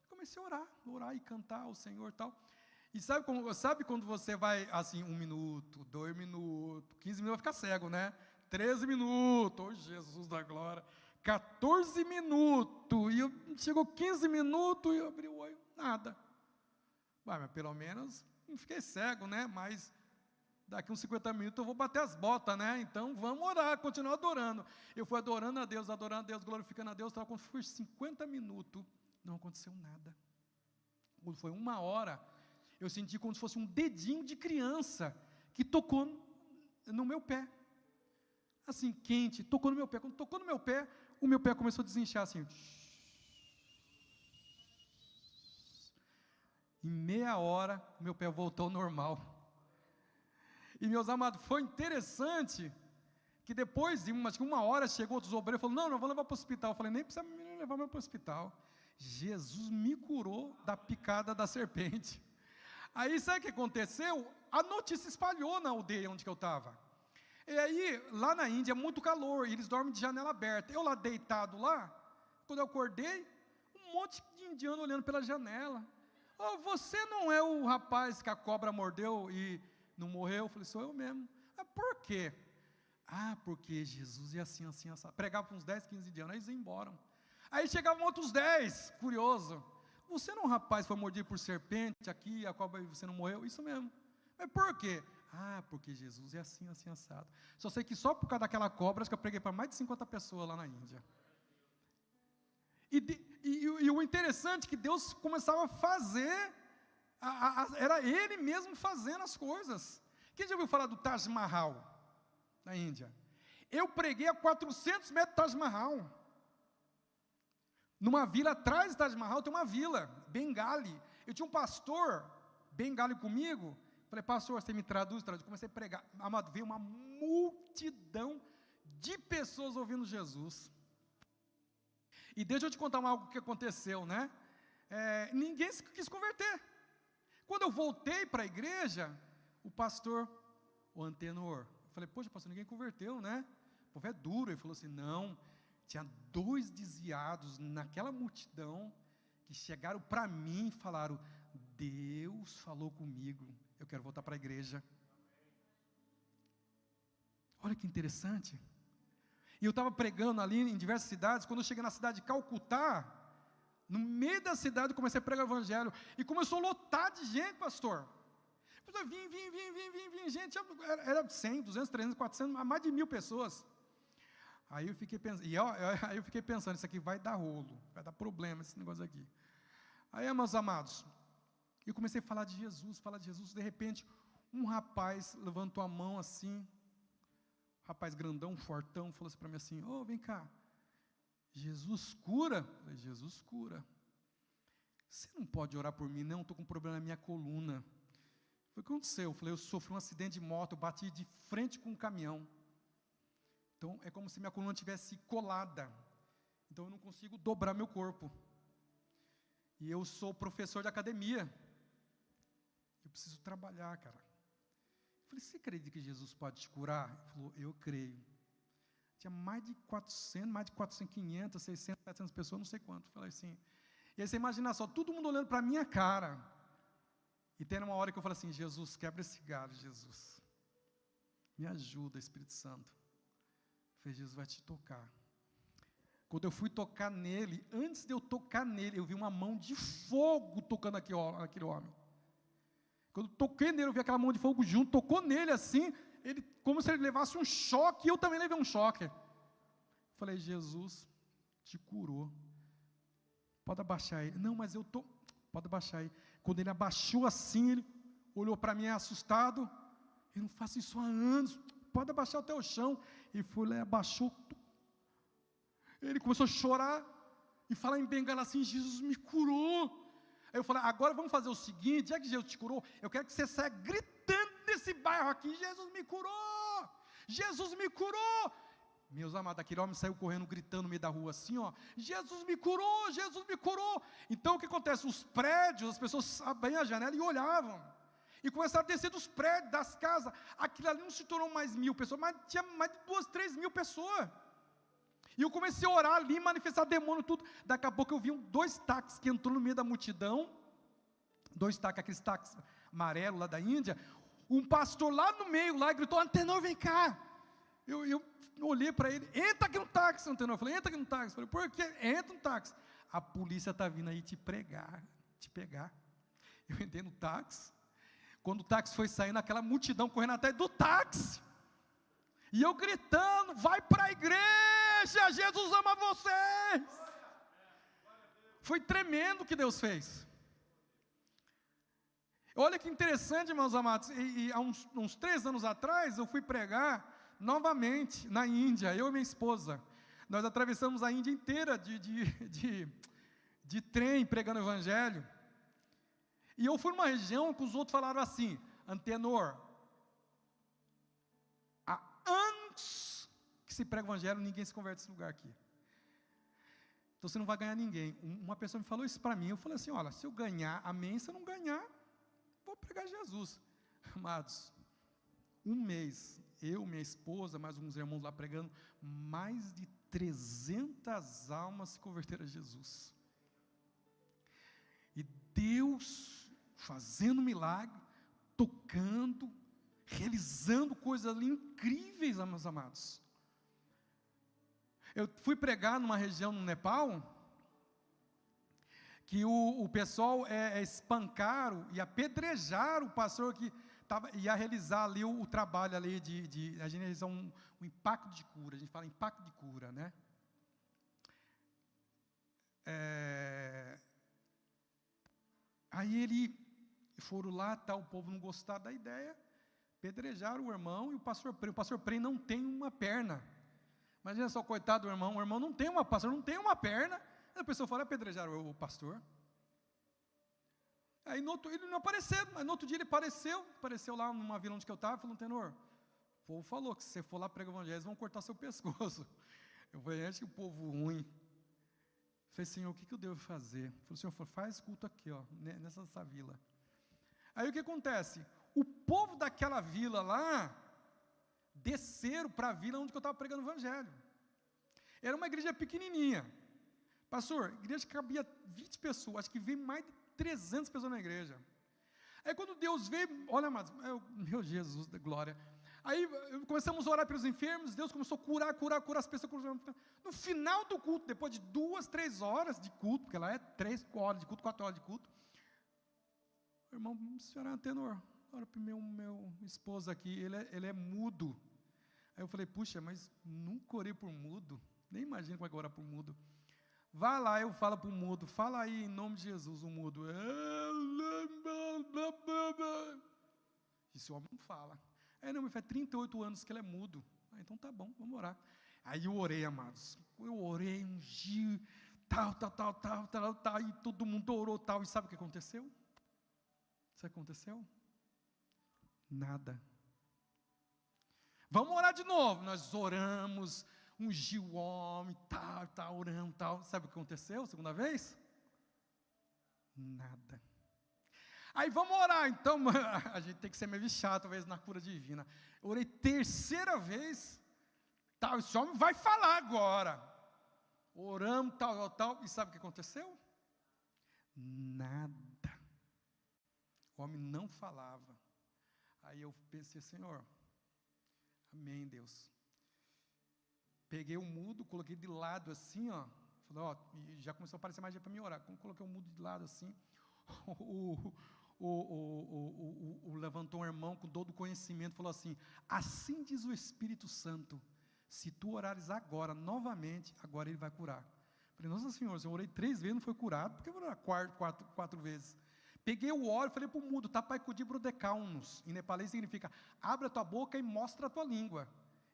Comecei a orar e cantar ao Senhor e tal. E sabe quando você vai, assim, 1 minuto, 2 minutos, 15 minutos, vai ficar cego, né? 13 minutos, oh Jesus da glória, 14 minutos, e chegou 15 minutos e eu abri o olho, nada. Mas pelo menos não fiquei cego, né? Mas daqui uns 50 minutos eu vou bater as botas, né? Então vamos orar, continuar adorando. Eu fui adorando a Deus, glorificando a Deus, tal. Quando foi 50 minutos, não aconteceu nada. Quando foi 1 hora, eu senti como se fosse um dedinho de criança que tocou no meu pé. assim, quente, tocou no meu pé. Quando tocou no meu pé, o meu pé começou a desinchar assim. Em meia hora, o meu pé voltou ao normal. E, meus amados, foi interessante que depois de uma hora chegou outros obreiros e falou, não, vou levar para o hospital. Eu falei, nem precisa me levar para o hospital. Jesus me curou da picada da serpente. Aí, sabe o que aconteceu? A notícia espalhou na aldeia onde eu estava. E aí, lá na Índia é muito calor, e eles dormem de janela aberta. Eu lá deitado lá, quando eu acordei, um monte de indiano olhando pela janela. Oh, você não é o rapaz que a cobra mordeu e não morreu? Eu falei, sou eu mesmo. Por quê? Porque Jesus é assim, assim, assim. Pregava para uns 10, 15 dias, aí eles iam embora. Aí chegavam outros 10, curioso. Você não é um rapaz que foi mordido por serpente aqui, a cobra você não morreu? Isso mesmo. Mas por quê? Porque Jesus é assim, assim, assado. Só sei que só por causa daquela cobra, acho que eu preguei para mais de 50 pessoas lá na Índia. E o interessante é que Deus começava a fazer, era Ele mesmo fazendo as coisas. Quem já ouviu falar do Taj Mahal, na Índia? Eu preguei a 400 metros do Taj Mahal. Numa vila atrás do Taj Mahal tem uma vila, Bengali. Eu tinha um pastor, Bengali comigo. Falei, pastor, você me traduz? Comecei a pregar. Amado, veio uma multidão de pessoas ouvindo Jesus. E deixa eu te contar algo que aconteceu, né? Ninguém quis converter. Quando eu voltei para a igreja, o pastor, o Antenor, eu falei, poxa, pastor, ninguém converteu, né? O povo é duro. Ele falou assim, não, tinha 2 desviados naquela multidão que chegaram para mim e falaram, Deus falou comigo, eu quero voltar para a igreja. Olha que interessante. E eu estava pregando ali em diversas cidades. Quando eu cheguei na cidade de Calcutá, no meio da cidade, eu comecei a pregar o evangelho. E começou a lotar de gente, pastor. Vim, gente. Era 100, 200, 300, 400, mais de 1000 pessoas. Aí eu fiquei pensando, isso aqui vai dar rolo, vai dar problema esse negócio aqui. Aí, meus amados, eu comecei a falar de Jesus. De repente, um rapaz levantou a mão assim, rapaz grandão, fortão, falou assim para mim assim, vem cá, Jesus cura? Eu falei, Jesus cura. Você não pode orar por mim? Não, estou com um problema na minha coluna. Foi o que aconteceu? Eu falei, eu sofri um acidente de moto, eu bati de frente com um caminhão. Então, é como se minha coluna estivesse colada. Então, eu não consigo dobrar meu corpo. E eu sou professor de academia. Eu preciso trabalhar, cara. Eu falei, você acredita que Jesus pode te curar? Ele falou, eu creio. Tinha mais de 400, 500, 600, 700 pessoas, não sei quanto. Eu falei assim. E aí você imagina só, todo mundo olhando para a minha cara. E tem uma hora que eu falei assim, Jesus, quebra esse galho, Jesus. Me ajuda, Espírito Santo. Eu falei, Jesus vai te tocar. Quando eu fui tocar nele, antes de eu tocar nele, eu vi uma mão de fogo tocando aquele homem. Quando eu toquei nele, eu vi aquela mão de fogo junto, tocou nele assim, como se ele levasse um choque, e eu também levei um choque. Falei, Jesus te curou. Pode abaixar ele. Não, mas pode abaixar ele. Quando ele abaixou assim, ele olhou para mim assustado. Eu não faço isso há anos. Pode abaixar até o chão. Ele foi lá e abaixou. Ele começou a chorar e falar em bengala assim, Jesus me curou. Aí eu falei, agora vamos fazer o seguinte, já que Jesus te curou, eu quero que você saia gritando nesse bairro aqui, Jesus me curou, Jesus me curou. Meus amados, aquele homem saiu correndo, gritando no meio da rua assim, Jesus me curou, Jesus me curou. Então o que acontece? Os prédios, as pessoas abriam a janela e olhavam. E começaram a descer dos prédios, das casas. Aquilo ali não se tornou mais 1000 pessoas, mas tinha mais de 2, 3 mil pessoas. E eu comecei a orar ali, manifestar demônio, tudo. Daqui a pouco eu vi 2 táxis que entrou no meio da multidão. 2 táxis, aqueles táxis amarelos lá da Índia. Um pastor lá no meio, lá, gritou, Antenor, vem cá. Eu olhei para ele, entra aqui no táxi, Antenor. Eu falei, entra aqui no táxi. Eu falei, por quê? Entra no táxi. A polícia está vindo aí te pegar. Eu entrei no táxi. Quando o táxi foi saindo, aquela multidão correndo atrás do táxi. E eu gritando, vai para a igreja, Jesus ama vocês. Foi tremendo o que Deus fez. Olha que interessante, meus amados, e há uns 3 anos atrás, eu fui pregar novamente, na Índia, eu e minha esposa. Nós atravessamos a Índia inteira de trem, pregando o evangelho. E eu fui numa região que os outros falaram assim: Antenor, há anos que se prega o evangelho, ninguém se converte nesse lugar aqui. Então você não vai ganhar ninguém. Uma pessoa me falou isso para mim, eu falei assim: olha, se eu ganhar, amém, se eu não ganhar, vou pregar Jesus. Amados, um mês, eu, minha esposa, mais alguns irmãos lá pregando, mais de 300 almas se converteram a Jesus. E Deus fazendo milagre, tocando, realizando coisas ali incríveis, meus amados. Eu fui pregar numa região no Nepal, que o pessoal espancaram e apedrejaram o pastor que ia realizar ali o trabalho ali a gente realizar um impacto de cura. A gente fala impacto de cura, né? Aí foram lá, o povo não gostava da ideia, apedrejaram o irmão e o pastor Prem não tem uma perna. Imagina só, coitado do irmão, o irmão não tem uma perna, a pessoa fala, apedrejaram o pastor. Aí ele não apareceu, mas no outro dia ele apareceu lá numa vila onde eu estava, falou: Tenor, o povo falou que se você for lá pregar o evangelho, eles vão cortar seu pescoço. Eu falei: antes que o povo ruim. Eu falei: Senhor, o que eu devo fazer? Ele falou: Senhor, faz culto aqui, ó, nessa vila. Aí o que acontece? O povo daquela vila lá, desceram para a vila onde eu estava pregando o evangelho. Era uma igreja pequenininha. Pastor, igreja que cabia 20 pessoas, acho que veio mais de 300 pessoas na igreja. Aí quando Deus veio, olha, amados, meu Jesus da glória. Aí começamos a orar pelos enfermos, Deus começou a curar as pessoas. No final do culto, depois de 2, 3 horas de culto, porque lá é 3 horas de culto, 4 horas de culto, o irmão, senhor Antenor, ora para o meu esposo aqui, ele é mudo. Aí eu falei: puxa, mas nunca orei por mudo, nem imagino como é que eu orar por mudo. Vai lá, eu falo para o mudo, fala aí em nome de Jesus, o mudo. Esse homem não fala. Aí não, faz 38 anos que ele é mudo. Então tá bom, vamos orar. Aí eu orei, amados. Eu orei, ungi, tal, e todo mundo orou, tal. E sabe o que aconteceu? Sabe o que aconteceu? Nada. Vamos orar de novo. Nós oramos, ungiu o homem, tal, orando, tal. Sabe o que aconteceu, segunda vez? Nada. Aí vamos orar, então, a gente tem que ser meio chato, talvez, na cura divina. Eu orei terceira vez, tal, esse homem vai falar agora. Oramos, tal, e sabe o que aconteceu? Nada. O homem não falava. Aí eu pensei: Senhor, amém, Deus. Peguei o mudo, coloquei de lado assim, ó. Falei: ó, e já começou a aparecer mais gente para me orar. Quando coloquei o mudo de lado assim, levantou um irmão com todo o conhecimento, falou assim: assim diz o Espírito Santo, se tu orares agora, novamente, agora ele vai curar. Falei: nossa Senhora, eu orei 3 vezes, não foi curado, por que eu vou orar 4 vezes? Peguei o óleo e falei para o mudo: tapaikudibrodecaunos, em nepalês significa, abre a tua boca e mostra a tua língua.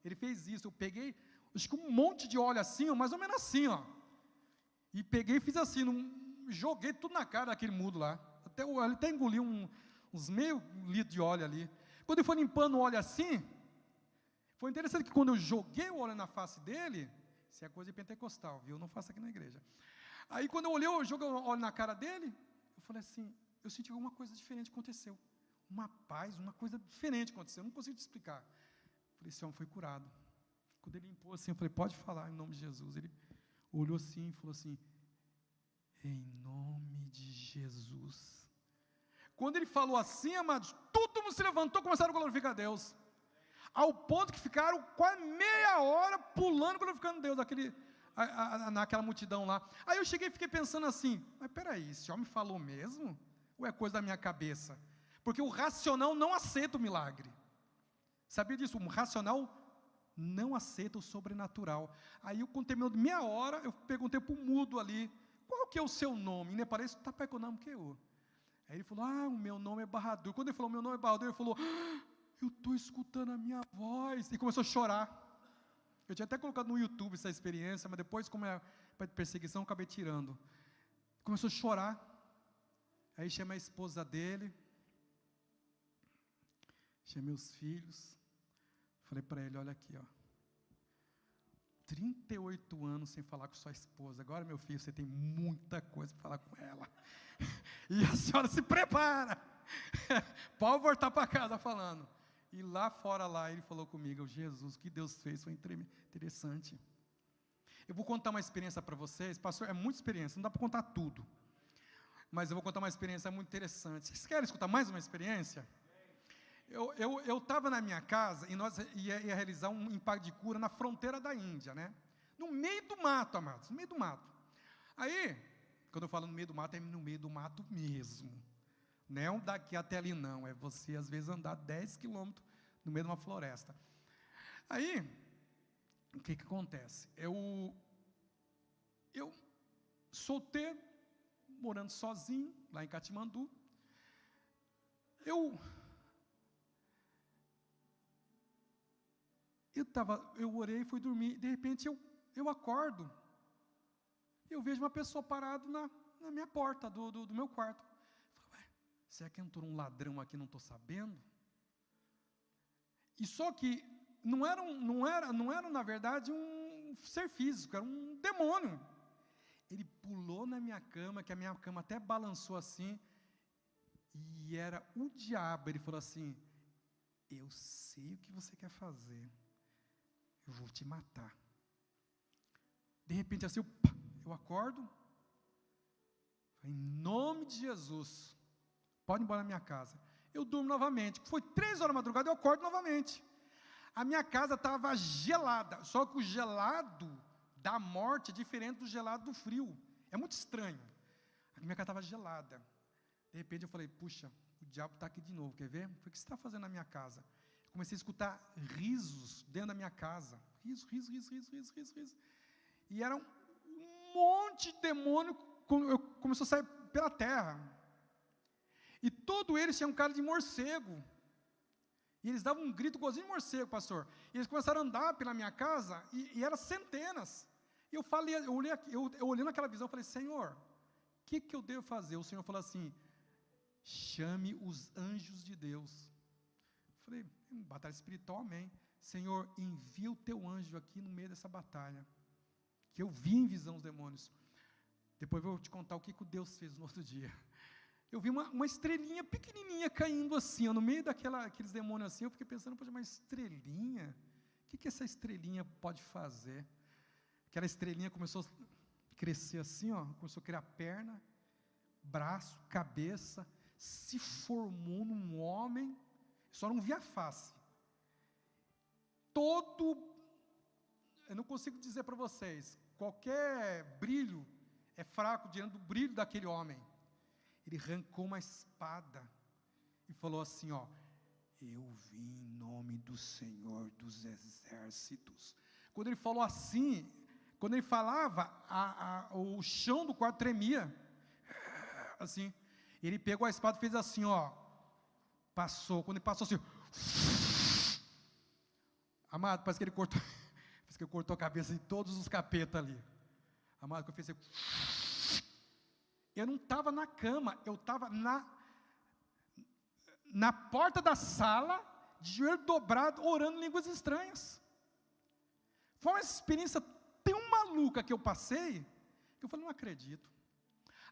Ele fez isso. Eu peguei, acho que um monte de óleo assim, ó, mais ou menos assim, ó, e peguei e fiz assim, joguei tudo na cara daquele mudo lá, ele até engoliu uns meio litro de óleo ali. Quando ele foi limpando o óleo assim, foi interessante que quando eu joguei o óleo na face dele, isso é coisa de pentecostal, viu? Não faço aqui na igreja. Aí quando eu olhei, eu joguei o óleo na cara dele, eu falei assim, eu senti que alguma coisa diferente aconteceu. Uma paz, uma coisa diferente aconteceu, eu não consigo te explicar. Eu falei: esse homem foi curado. Quando ele limpou assim, eu falei: pode falar em nome de Jesus. Ele olhou assim e falou assim: em nome de Jesus. Quando ele falou assim, amados, todo mundo se levantou e começaram a glorificar a Deus. Ao ponto que ficaram quase meia hora pulando, glorificando a Deus, naquela multidão lá. Aí eu cheguei e fiquei pensando assim: mas peraí, esse homem falou mesmo? Ou é coisa da minha cabeça? Porque o racional não aceita o milagre. Sabia disso? O racional não aceita o sobrenatural. Aí eu, quando terminou de meia hora, eu perguntei para o mudo ali: qual que é o seu nome? Em nepalês, Tapaikonam que eu. Aí ele falou: o meu nome é Bahadur. Quando ele falou: meu nome é Bahadur, ele falou: eu estou escutando a minha voz. E começou a chorar. Eu tinha até colocado no YouTube essa experiência, mas depois, como é para perseguição, eu acabei tirando. Começou a chorar. Aí chamei a esposa dele, chamei os filhos, falei para ele, olha aqui, 38 anos sem falar com sua esposa, agora meu filho, você tem muita coisa para falar com ela, e a senhora se prepara, pode voltar para casa falando, e lá fora, ele falou comigo, Jesus, o que Deus fez foi interessante. Eu vou contar uma experiência para vocês, pastor, é muita experiência, não dá para contar tudo, mas eu vou contar uma experiência muito interessante. Vocês querem escutar mais uma experiência? Eu estava na minha casa e nós ia realizar um impacto de cura na fronteira da Índia, né? No meio do mato, amados, no meio do mato. Aí, quando eu falo no meio do mato, é no meio do mato mesmo. Não é daqui até ali não, é você às vezes andar 10 quilômetros no meio de uma floresta. Aí, o que acontece? Eu solteiro, morando sozinho, lá em Katmandu, eu orei e fui dormir, de repente eu acordo, eu vejo uma pessoa parada na minha porta do meu quarto. Eu falei, será que entrou um ladrão aqui, não estou sabendo? E só que não era na verdade um ser físico, era um demônio. Ele pulou na minha cama, que a minha cama até balançou assim, e era o diabo. Ele falou assim, eu sei o que você quer fazer, eu vou te matar. De repente assim, eu acordo, em nome de Jesus, pode ir embora da minha casa. Eu durmo novamente, foi 3 horas da madrugada, eu acordo novamente. A minha casa estava gelada, só que o gelado da morte é diferente do gelado do frio, é muito estranho. A minha casa estava gelada. De repente eu falei, puxa, o diabo está aqui de novo, quer ver? Foi o que você está fazendo na minha casa? Eu comecei a escutar risos dentro da minha casa, riso. E era um monte de demônio, começou a sair pela terra. E todos eles tinham cara de morcego. E eles davam um grito igualzinho de morcego, pastor. E eles começaram a andar pela minha casa, e eram centenas. E eu olhei naquela visão, falei, Senhor, o que eu devo fazer? O Senhor falou assim, chame os anjos de Deus. Eu falei, batalha espiritual, amém. Senhor, envia o teu anjo aqui no meio dessa batalha, que eu vi em visão os demônios. Depois eu vou te contar o que Deus fez no outro dia. Eu vi uma estrelinha pequenininha caindo assim, no meio daqueles demônios assim. Eu fiquei pensando, poxa, uma estrelinha? O que essa estrelinha pode fazer? Aquela estrelinha começou a crescer assim, começou a criar perna, braço, cabeça, se formou num homem, só não via a face. Eu não consigo dizer para vocês, qualquer brilho é fraco diante do brilho daquele homem. Ele arrancou uma espada e falou assim, eu vim em nome do Senhor dos Exércitos. Quando ele falou assim, quando ele falava, o chão do quarto tremia, assim. Ele pegou a espada e fez assim, passou. Quando ele passou assim, amado, parece que ele cortou a cabeça de todos os capetas ali. Amado, que eu fiz assim, eu não estava na cama, eu estava na porta da sala, de joelho dobrado, orando em línguas estranhas. Foi uma experiência tão maluca que eu passei, que eu falei, não acredito.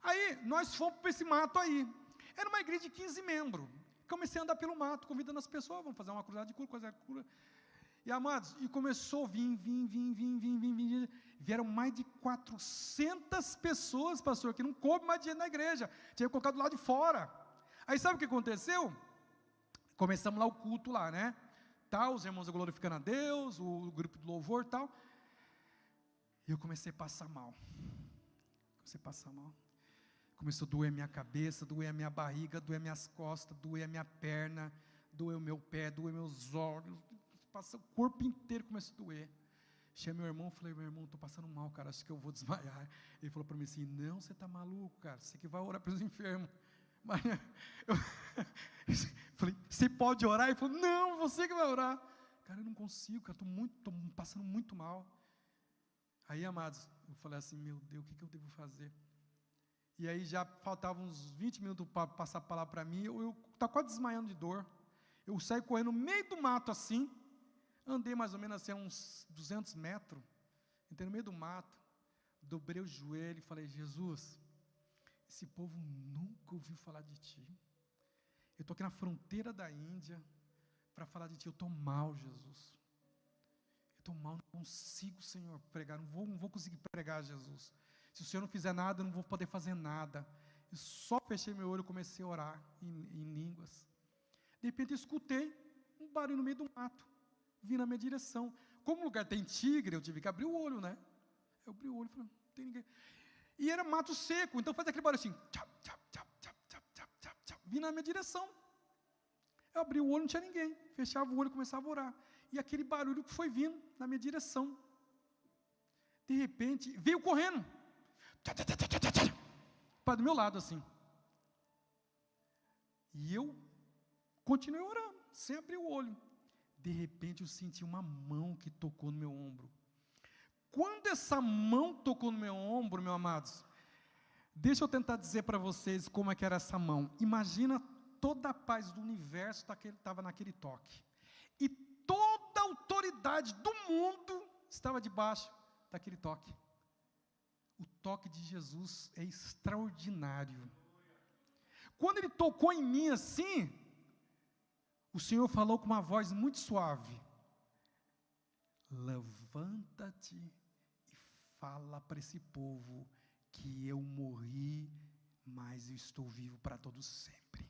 Aí, nós fomos para esse mato aí. Era uma igreja de 15 membros. Comecei a andar pelo mato, convidando as pessoas, vamos fazer uma cruzada de cura. E amados, e começou a vir. Vieram mais de 400 pessoas, pastor, que não coube mais dinheiro na igreja. Tinha colocado do lado de fora. Aí sabe o que aconteceu? Começamos lá o culto lá, né? Os irmãos glorificando a Deus, o grupo de louvor e tal. E eu comecei a passar mal. Começou a doer minha cabeça, doer a minha barriga, doer minhas costas, doer a minha perna, doer o meu pé, doer meus olhos. O corpo inteiro começou a doer. Chamei meu irmão, falei, meu irmão, estou passando mal, cara, acho que eu vou desmaiar. Ele falou para mim assim, não, você está maluco, cara, você que vai orar para os enfermos. Mas Falei, você pode orar? Ele falou, não, você que vai orar. Cara, eu não consigo, cara, estou passando muito mal. Aí, amados, eu falei assim, meu Deus, o que eu devo fazer? E aí já faltavam uns 20 minutos para passar a palavra para mim, eu estava quase desmaiando de dor. Eu saí correndo no meio do mato assim, andei mais ou menos assim, uns 200 metros, entrei no meio do mato, dobrei o joelho e falei, Jesus, esse povo nunca ouviu falar de Ti. Eu estou aqui na fronteira da Índia para falar de Ti. Eu estou mal, Jesus. Eu estou mal, não consigo, Senhor, pregar. Não vou conseguir pregar, Jesus. Se o Senhor não fizer nada, eu não vou poder fazer nada. Eu só fechei meu olho e comecei a orar em línguas. De repente eu escutei um barulho no meio do mato, vindo na minha direção. Como o lugar tem tigre, eu tive que abrir o olho, né? Eu abri o olho e falei, não tem ninguém. E era mato seco, então fazia aquele barulho assim, tchap, tchap, tchap, tchap, tchap, tchap, tchap, tchap, vindo na minha direção. Eu abri o olho, não tinha ninguém. Fechava o olho e começava a orar. E aquele barulho que foi vindo na minha direção. De repente, veio correndo. Para do meu lado, assim. E eu continuei orando, sem abrir o olho. De repente, eu senti uma mão que tocou no meu ombro. Quando essa mão tocou no meu ombro, meus amados, deixa eu tentar dizer para vocês como é que era essa mão. Imagina toda a paz do universo estava naquele toque. E toda a autoridade do mundo estava debaixo daquele toque. O toque de Jesus é extraordinário. Quando Ele tocou em mim assim, o Senhor falou com uma voz muito suave. Levanta-te e fala para esse povo que eu morri, mas eu estou vivo para todos sempre.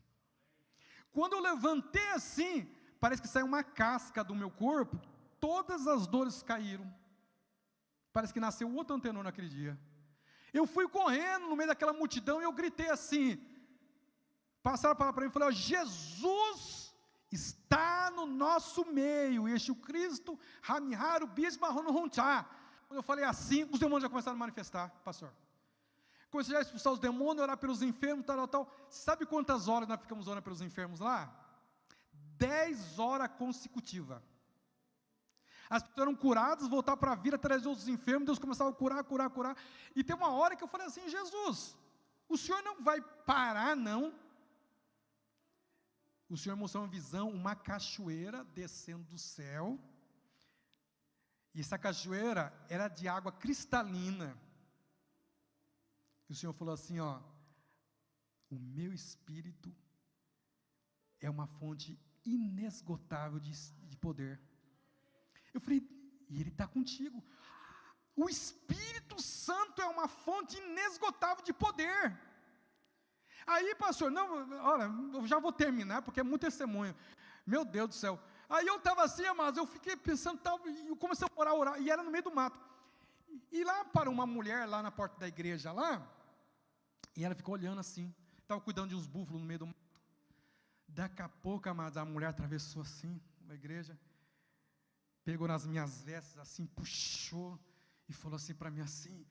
Quando eu levantei assim, parece que saiu uma casca do meu corpo, todas as dores caíram. Parece que nasceu outro antenor naquele dia. Eu fui correndo no meio daquela multidão e eu gritei assim, passaram a palavra para mim e falei, Jesus está no nosso meio, este o Cristo, Ramiharu, Bisma, Ronchá. Quando eu falei assim, os demônios já começaram a manifestar, pastor. Comecei a expulsar os demônios, orar pelos enfermos, tal. Sabe quantas horas nós ficamos orando pelos enfermos lá? 10 horas consecutivas. As pessoas eram curadas, voltaram para a vida, trazer os enfermos, Deus começava a curar. E tem uma hora que eu falei assim, Jesus, o Senhor não vai parar, não. O Senhor mostrou uma visão, uma cachoeira descendo do céu. E essa cachoeira era de água cristalina. E o Senhor falou assim, ó, o meu espírito é uma fonte inesgotável de poder. Eu falei, e Ele está contigo. O Espírito Santo é uma fonte inesgotável de poder. Aí, pastor, não, olha, eu já vou terminar, porque é muito testemunho. Meu Deus do céu. Aí eu estava assim, mas eu fiquei pensando, tal, e eu comecei a orar, e era no meio do mato. E lá para uma mulher, lá na porta da igreja, lá, e ela ficou olhando assim, estava cuidando de uns búfalos no meio do mato. Daqui a pouco, amados, a mulher atravessou assim, na igreja, pegou nas minhas vestes assim, puxou, e falou assim para mim assim,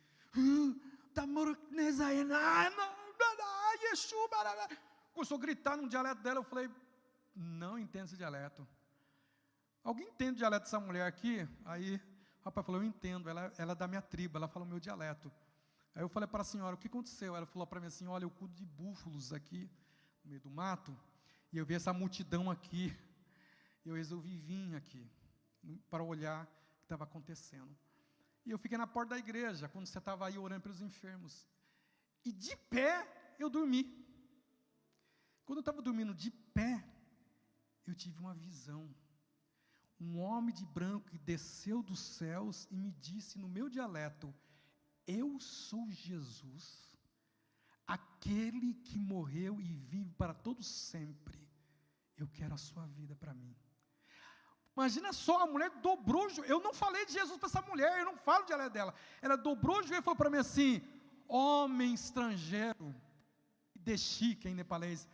começou a gritar num dialeto dela. Eu falei, não entendo esse dialeto. Alguém entende o dialeto dessa mulher aqui? Aí o rapaz falou, eu entendo, ela é da minha tribo, ela fala o meu dialeto. Aí eu falei para a senhora, o que aconteceu? Ela falou para mim assim, olha, eu cuido de búfalos aqui, no meio do mato, e eu vi essa multidão aqui, eu resolvi vir aqui, para olhar o que estava acontecendo. E eu fiquei na porta da igreja, quando você estava aí orando pelos enfermos, e de pé, eu dormi. Quando eu estava dormindo de pé, eu tive uma visão. Um homem de branco que desceu dos céus e me disse no meu dialeto, eu sou Jesus, aquele que morreu e vive para todos sempre. Eu quero a sua vida para mim. Imagina só, a mulher dobrou o joelho. Eu não falei de Jesus para essa mulher, eu não falo de ela dela. Ela dobrou o joelho e falou para mim assim, homem estrangeiro, de chique em nepalês,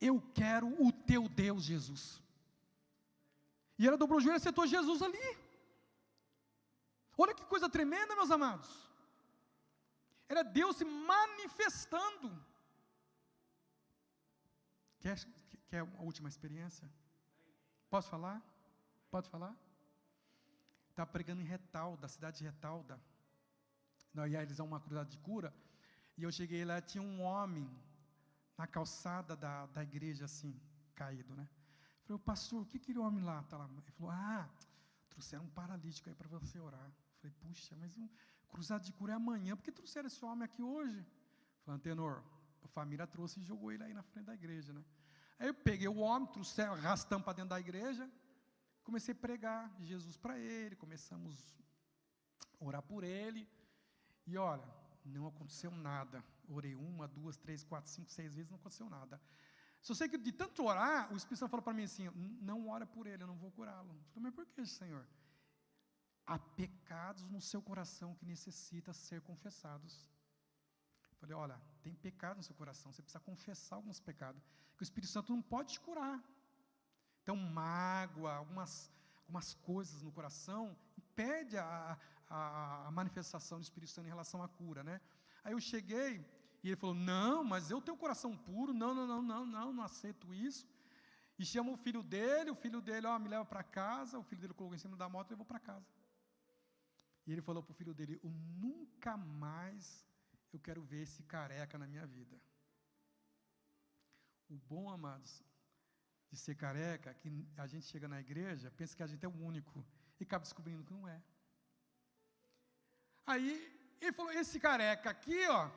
eu quero o teu Deus, Jesus. E ela dobrou o joelho e aceitou Jesus ali. Olha que coisa tremenda, meus amados. Era Deus se manifestando. Quer uma última experiência? Posso falar? Pode falar? Estava pregando em Retalda, cidade de Retalda. Nós ia realizar uma cruzada de cura. E eu cheguei lá, tinha um homem na calçada da igreja, assim, caído, né? Eu falei, pastor, o que aquele homem lá está lá? Ele falou, trouxeram um paralítico aí para você orar. Eu falei, puxa, mas cruzada de cura é amanhã, por que trouxeram esse homem aqui hoje? Eu falei, Antenor, a família trouxe e jogou ele aí na frente da igreja, né? Aí eu peguei o homem, trouxeram, arrastamos para dentro da igreja, comecei a pregar Jesus para ele, começamos a orar por ele, e olha, não aconteceu nada. Orei 1, 2, 3, 4, 5, 6 vezes, não aconteceu nada. Só sei que de tanto orar, o Espírito Santo falou para mim assim, não ora por ele, eu não vou curá-lo. Eu falei, mas por que, Senhor? Há pecados no seu coração que necessitam ser confessados. Eu falei, olha, tem pecado no seu coração, você precisa confessar alguns pecados, que o Espírito Santo não pode te curar. Então, mágoa, algumas coisas no coração, impede a manifestação do Espírito Santo em relação à cura, né? Aí eu cheguei, e ele falou, não, mas eu tenho um coração puro, não aceito isso. E chama o filho dele, me leva para casa, o filho dele colocou em cima da moto e levou para casa. E ele falou para o filho dele, eu nunca mais eu quero ver esse careca na minha vida. O bom, amados, de ser careca, que a gente chega na igreja, pensa que a gente é o único, e acaba descobrindo que não é. Aí, ele falou, esse careca aqui, ó,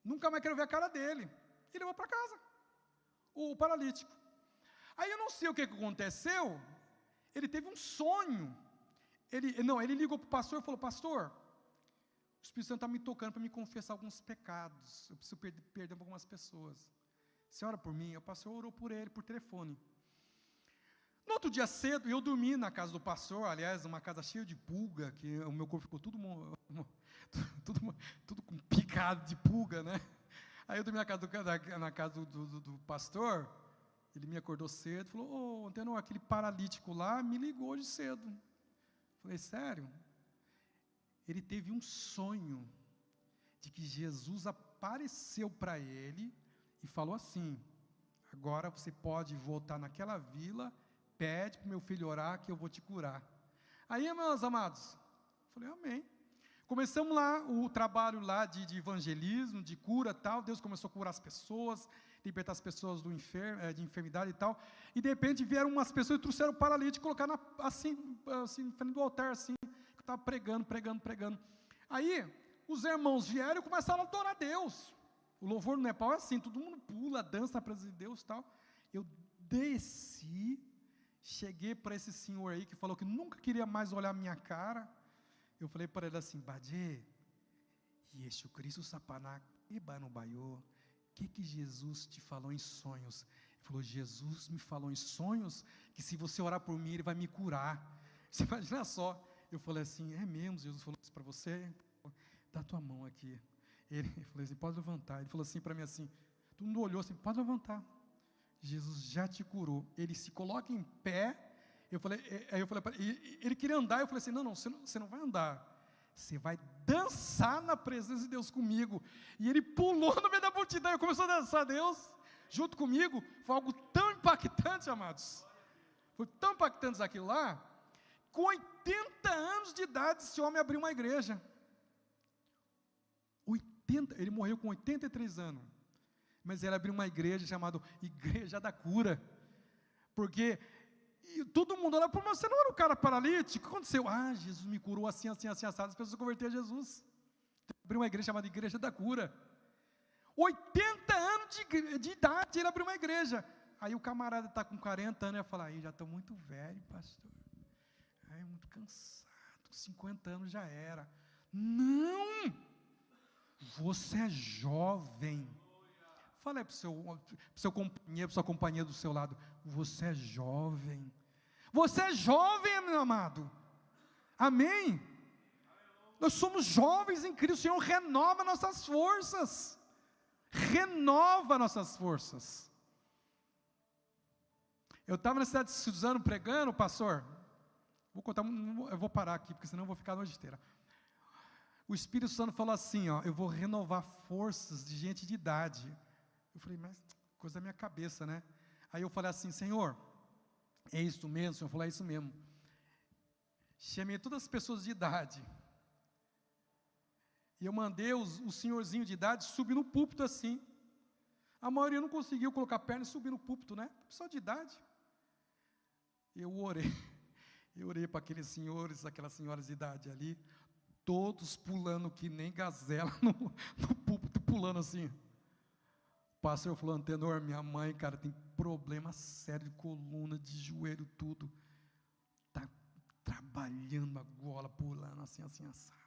nunca mais quero ver a cara dele. E levou para casa, o paralítico. Aí eu não sei o que aconteceu, ele teve um sonho. Ele ligou para o pastor e falou, pastor, o Espírito Santo está me tocando para me confessar alguns pecados, eu preciso perder algumas pessoas. Você ora por mim? O pastor orou por ele, por telefone. No outro dia cedo, eu dormi na casa do pastor, aliás, uma casa cheia de pulga, que o meu corpo ficou tudo com picado de pulga, né? Aí eu dormi na casa do pastor, ele me acordou cedo, falou, ô, Antenor, aquele paralítico lá me ligou hoje cedo. Falei, sério? Ele teve um sonho de que Jesus apareceu para ele e falou assim, agora você pode voltar naquela vila, pede para o meu filho orar que eu vou te curar. Aí, meus amados, falei, amém. Começamos lá, o trabalho lá de evangelismo, de cura e tal, Deus começou a curar as pessoas, libertar as pessoas de enfermidade e tal, e de repente vieram umas pessoas e trouxeram o paralítico e colocaram assim, em frente do altar, assim, que eu estava pregando. Aí, os irmãos vieram e começaram a adorar a Deus. O louvor no Nepal é assim, todo mundo pula, dança na presença de Deus e tal. Eu desci, cheguei para esse senhor aí, que falou que nunca queria mais olhar a minha cara. Eu falei para ele assim, Badê, Yeshu Cristo Sapaná, Ibanubaiô, o que Jesus te falou em sonhos? Ele falou, Jesus me falou em sonhos, que se você orar por mim, Ele vai me curar. Você imagina só. Eu falei assim, é mesmo, Jesus falou isso para você? Dá tua mão aqui. Ele falou assim, pode levantar. Ele falou assim para mim assim, todo mundo olhou assim, pode levantar. Jesus já te curou. Ele se coloca em pé. Aí eu falei para ele, ele queria andar, eu falei assim, não, você não vai andar, você vai dançar na presença de Deus comigo. E ele pulou no meio da multidão e começou a dançar a Deus, junto comigo. Foi algo tão impactante, amados, foi tão impactante aquilo lá. Com 80 anos de idade, esse homem abriu uma igreja. Ele morreu com 83 anos, mas ele abriu uma igreja chamada Igreja da Cura, porque todo mundo olha, mas você não era um cara paralítico? O que aconteceu? Jesus me curou assim, assado. As pessoas converteram a Jesus. Abriu uma igreja chamada Igreja da Cura. 80 anos de idade, ele abriu uma igreja. Aí o camarada está com 40 anos, e vai falar, já estou muito velho, pastor. Muito cansado, 50 anos já era. Não! Você é jovem. Fala aí para o seu companheiro, para sua companheira do seu lado, você é jovem. Você é jovem, meu amado. Amém? Nós somos jovens em Cristo. O Senhor renova nossas forças. Renova nossas forças. Eu estava na cidade de Suzano pregando, pastor. Eu vou parar aqui, porque senão eu vou ficar a noite inteira. O Espírito Santo falou assim, eu vou renovar forças de gente de idade. Eu falei, mas coisa da minha cabeça, né? Aí eu falei assim, Senhor, é isso mesmo? O Senhor falou, é isso mesmo. Chamei todas as pessoas de idade. E eu mandei o senhorzinho de idade subir no púlpito assim. A maioria não conseguiu colocar a perna e subir no púlpito, né? Pessoal de idade. Eu orei para aqueles senhores, aquelas senhoras de idade ali, todos pulando que nem gazela no púlpito, pulando assim. O pastor falou, Antenor, minha mãe, cara, tem problema sério de coluna, de joelho, tudo. Está trabalhando agora, pulando assim, assado.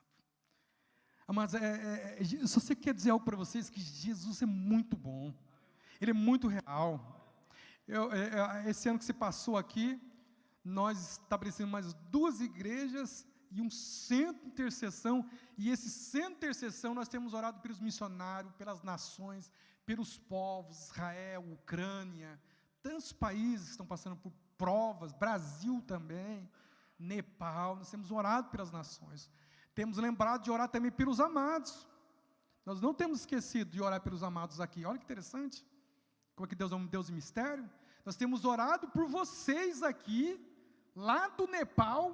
Mas se você quer dizer algo para vocês, que Jesus é muito bom, Ele é muito real. Esse ano que se passou aqui, nós estabelecemos mais 2 igrejas e um centro de intercessão, e esse centro de intercessão nós temos orado pelos missionários, pelas nações, pelos povos, Israel, Ucrânia, tantos países que estão passando por provas, Brasil também, Nepal, nós temos orado pelas nações. Temos lembrado de orar também pelos amados. Nós não temos esquecido de orar pelos amados aqui. Olha que interessante. Como é que Deus é um Deus de mistério. Nós temos orado por vocês aqui, lá do Nepal,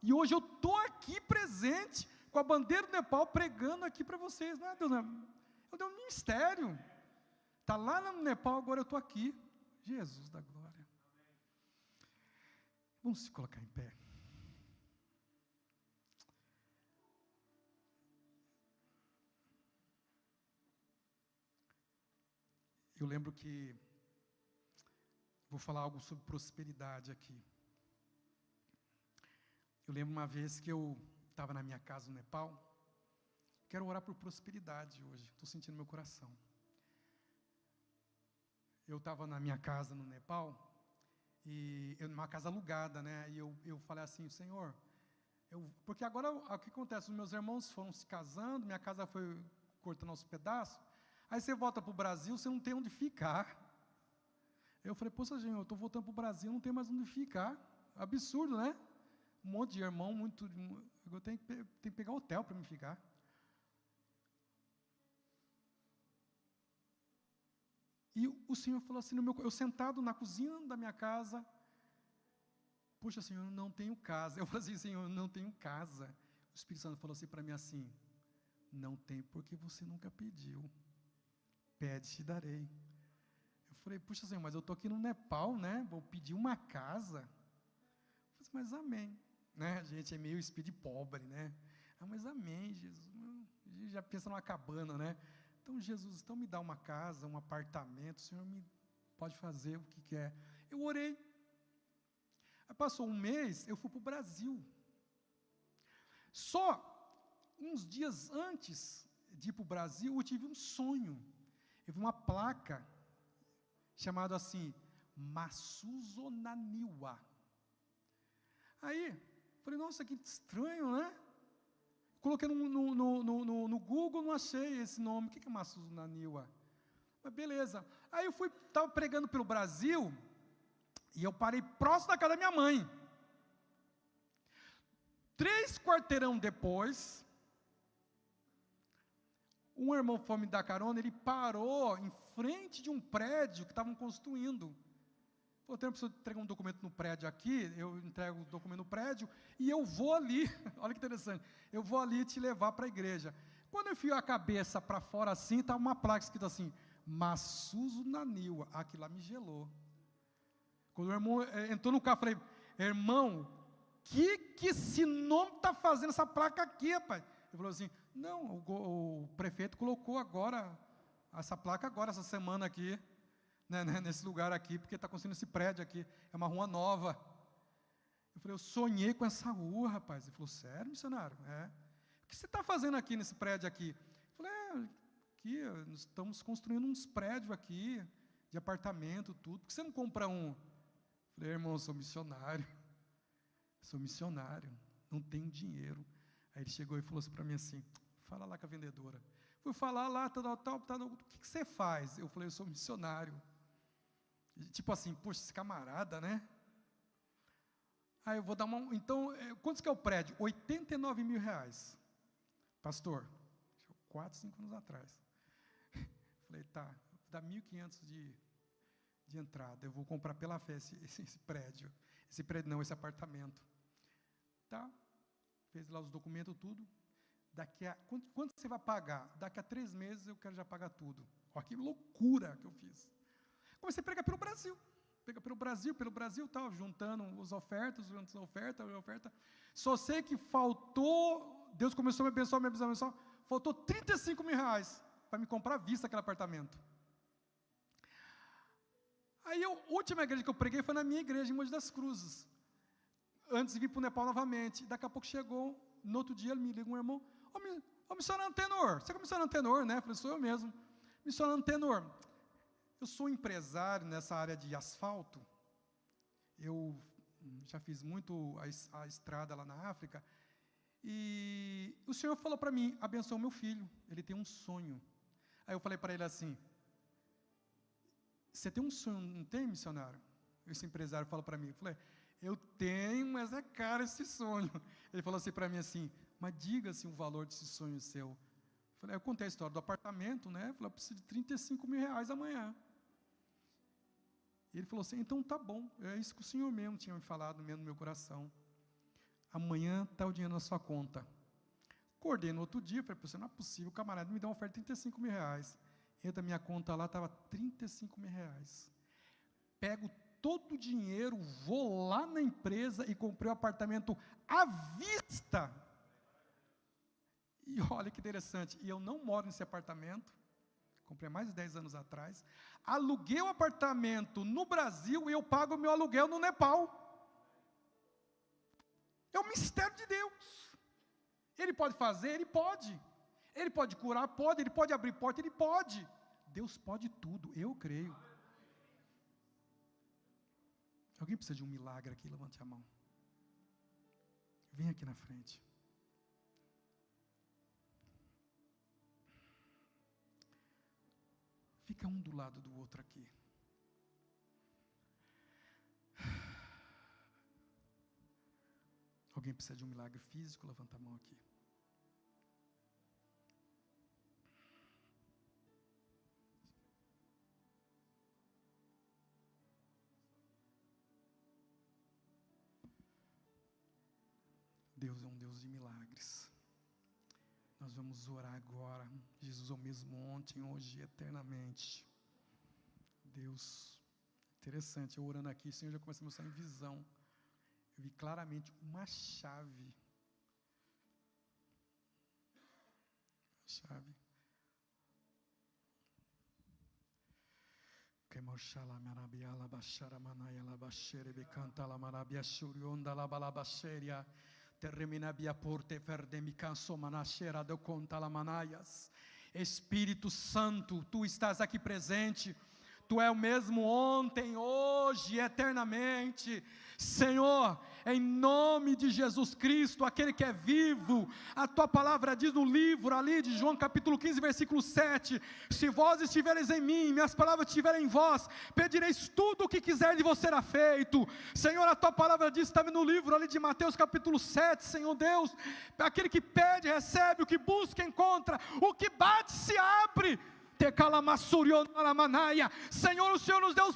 e hoje eu estou aqui presente, com a bandeira do Nepal, pregando aqui para vocês. Não é, Deus? É um Deus de mistério. Está lá no Nepal, agora eu estou aqui. Jesus da glória. Vamos se colocar em pé. Eu lembro que, vou falar algo sobre prosperidade aqui. Eu lembro uma vez que eu estava na minha casa no Nepal, quero orar por prosperidade hoje, estou sentindo no meu coração. Eu estava na minha casa no Nepal, e numa casa alugada, né, e eu falei assim, Senhor, porque agora o que acontece, os meus irmãos foram se casando, minha casa foi cortando aos pedaços, aí você volta para o Brasil, você não tem onde ficar. Eu falei, poxa, gente, eu estou voltando para o Brasil, não tenho mais onde ficar. Absurdo, né? Um monte de irmão, eu tenho que pegar hotel para me ficar. E o Senhor falou assim, eu sentado na cozinha da minha casa, poxa, Senhor, eu não tenho casa. Eu falei assim, Senhor, eu não tenho casa. O Espírito Santo falou assim para mim assim, não tem porque você nunca pediu. Pede, te darei. Eu falei, puxa Senhor, mas eu estou aqui no Nepal, né? Vou pedir uma casa. Eu falei, mas amém. Né? A gente é meio espírito pobre, né? Mas amém, Jesus. A gente já pensa numa cabana, né? Então, Jesus, então me dá uma casa, um apartamento, o Senhor pode fazer o que quer. Eu orei. Aí passou um mês, eu fui para o Brasil. Só uns dias antes de ir para o Brasil, eu tive um sonho. Eu vi uma placa chamada assim, Masuzonaniwa. Aí, falei, nossa, que estranho, né? Coloquei no Google, não achei esse nome. O que é Masuzonaniwa? Mas beleza. Aí eu estava pregando pelo Brasil, e eu parei próximo da casa da minha mãe. 3 quarteirão depois, um irmão foi me dar carona, ele parou em frente de um prédio que estavam construindo. Eu preciso entregar um documento no prédio aqui, eu entrego o documento no prédio, e eu vou ali, olha que interessante, eu vou ali te levar para a igreja. Quando eu enfio a cabeça para fora assim, estava uma placa escrita assim, Masuzonaniwa, aquilo lá me gelou. Quando o irmão entrou no carro, eu falei, irmão, que esse nome está fazendo essa placa aqui, rapaz? Ele falou assim, não, o prefeito colocou agora, essa placa agora, essa semana aqui, né, nesse lugar aqui, porque está construindo esse prédio aqui, é uma rua nova. Eu falei, eu sonhei com essa rua, rapaz. Ele falou, sério, missionário? É. O que você está fazendo aqui nesse prédio aqui? Eu falei, aqui, nós estamos construindo uns prédios aqui, de apartamento, tudo. Por que você não compra um? Eu falei, irmão, eu sou missionário, não tenho dinheiro. Aí ele chegou e falou assim para mim assim, fala lá com a vendedora. Fui falar lá, tal, o que você faz? Eu falei, eu sou missionário. Tipo assim, poxa, esse camarada, né? Aí eu vou dar uma, então, quanto que é o prédio? R$89 mil. Pastor, 4, 5 anos atrás. Falei, tá, dá 1.500 de de entrada. Eu vou comprar pela fé esse prédio. Esse prédio não, esse apartamento. Tá? Fez lá os documentos, tudo. Quanto você vai pagar? Daqui a 3 meses eu quero já pagar tudo. Olha que loucura que eu fiz. Comecei a pregar pelo Brasil. Pelo Brasil, tal, juntando as ofertas. Só sei que faltou, Deus começou a me abençoar, faltou 35 mil reais para me comprar à vista aquele apartamento. Aí a última igreja que eu preguei foi na minha igreja, em Mogi das Cruzes. Antes de vir para o Nepal novamente. Daqui a pouco chegou, no outro dia ele me liga um irmão, ô missionário Antenor, você é missionário Antenor, né? Eu falei, sou eu mesmo. Missionário Antenor, eu sou empresário nessa área de asfalto, eu já fiz muito a estrada lá na África, e o Senhor falou para mim, abençoa o meu filho, ele tem um sonho. Aí eu falei para ele assim, você tem um sonho, não tem, missionário? Esse empresário falou para mim, eu falei, eu tenho, mas é caro esse sonho. Ele falou assim para mim assim, mas diga-se o valor desse sonho seu. Eu contei a história do apartamento, né? Eu falei, eu preciso de 35 mil reais amanhã. E ele falou assim, então tá bom, é isso que o Senhor mesmo tinha me falado mesmo no meu coração. Amanhã está o dinheiro na sua conta. Acordei no outro dia, falei, não é possível, o camarada me dá uma oferta de 35 mil reais. Entra a minha conta lá, estava 35 mil reais. Pego todo o dinheiro, vou lá na empresa e comprei o apartamento à vista. E olha que interessante, e eu não moro nesse apartamento, comprei há mais de 10 anos atrás, aluguei o apartamento no Brasil e eu pago o meu aluguel no Nepal. É o mistério de Deus. Ele pode fazer? Ele pode. Ele pode curar? Pode. Ele pode abrir porta? Ele pode. Deus pode tudo, eu creio. Alguém precisa de um milagre aqui? Levante a mão. Vem aqui na frente. Fica um do lado do outro aqui. Alguém precisa de um milagre físico? Levanta a mão aqui. Deus é um Deus de milagres. Nós vamos orar agora. Jesus é o mesmo ontem, hoje e eternamente. Deus, interessante, eu orando aqui, o Senhor já começa a mostrar em visão. Eu vi claramente uma chave. Chave. Kemorshala marabiala bashara manaya la bashere becanta la marabia shurionda la balabacheria. Terminabia porte ferdemi canso manachera do conta la manaias. Espírito Santo, tu estás aqui presente. Tu é o mesmo ontem, hoje, eternamente. Senhor, em nome de Jesus Cristo, aquele que é vivo, a tua palavra diz no livro ali de João capítulo 15, versículo 7, se vós estivereis em mim, minhas palavras estiverem em vós, pedireis tudo o que quiser de vos será feito. Senhor, a tua palavra diz também no livro ali de Mateus capítulo 7, Senhor Deus, aquele que pede, recebe, o que busca, encontra, o que bate, se abre. Senhor, o Senhor nos deu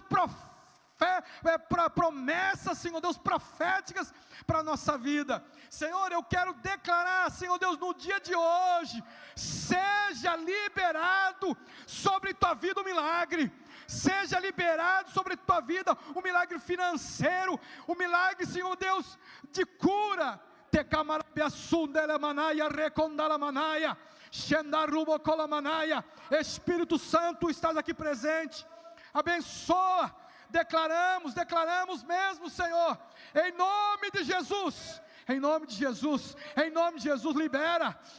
promessas, Senhor Deus, proféticas para a nossa vida. Senhor, eu quero declarar, Senhor Deus, no dia de hoje, seja liberado sobre tua vida o milagre. Seja liberado sobre tua vida o milagre financeiro, o milagre, Senhor Deus, de cura. Espírito Santo, estás aqui presente, abençoa, declaramos mesmo, Senhor, em nome de Jesus, em nome de Jesus,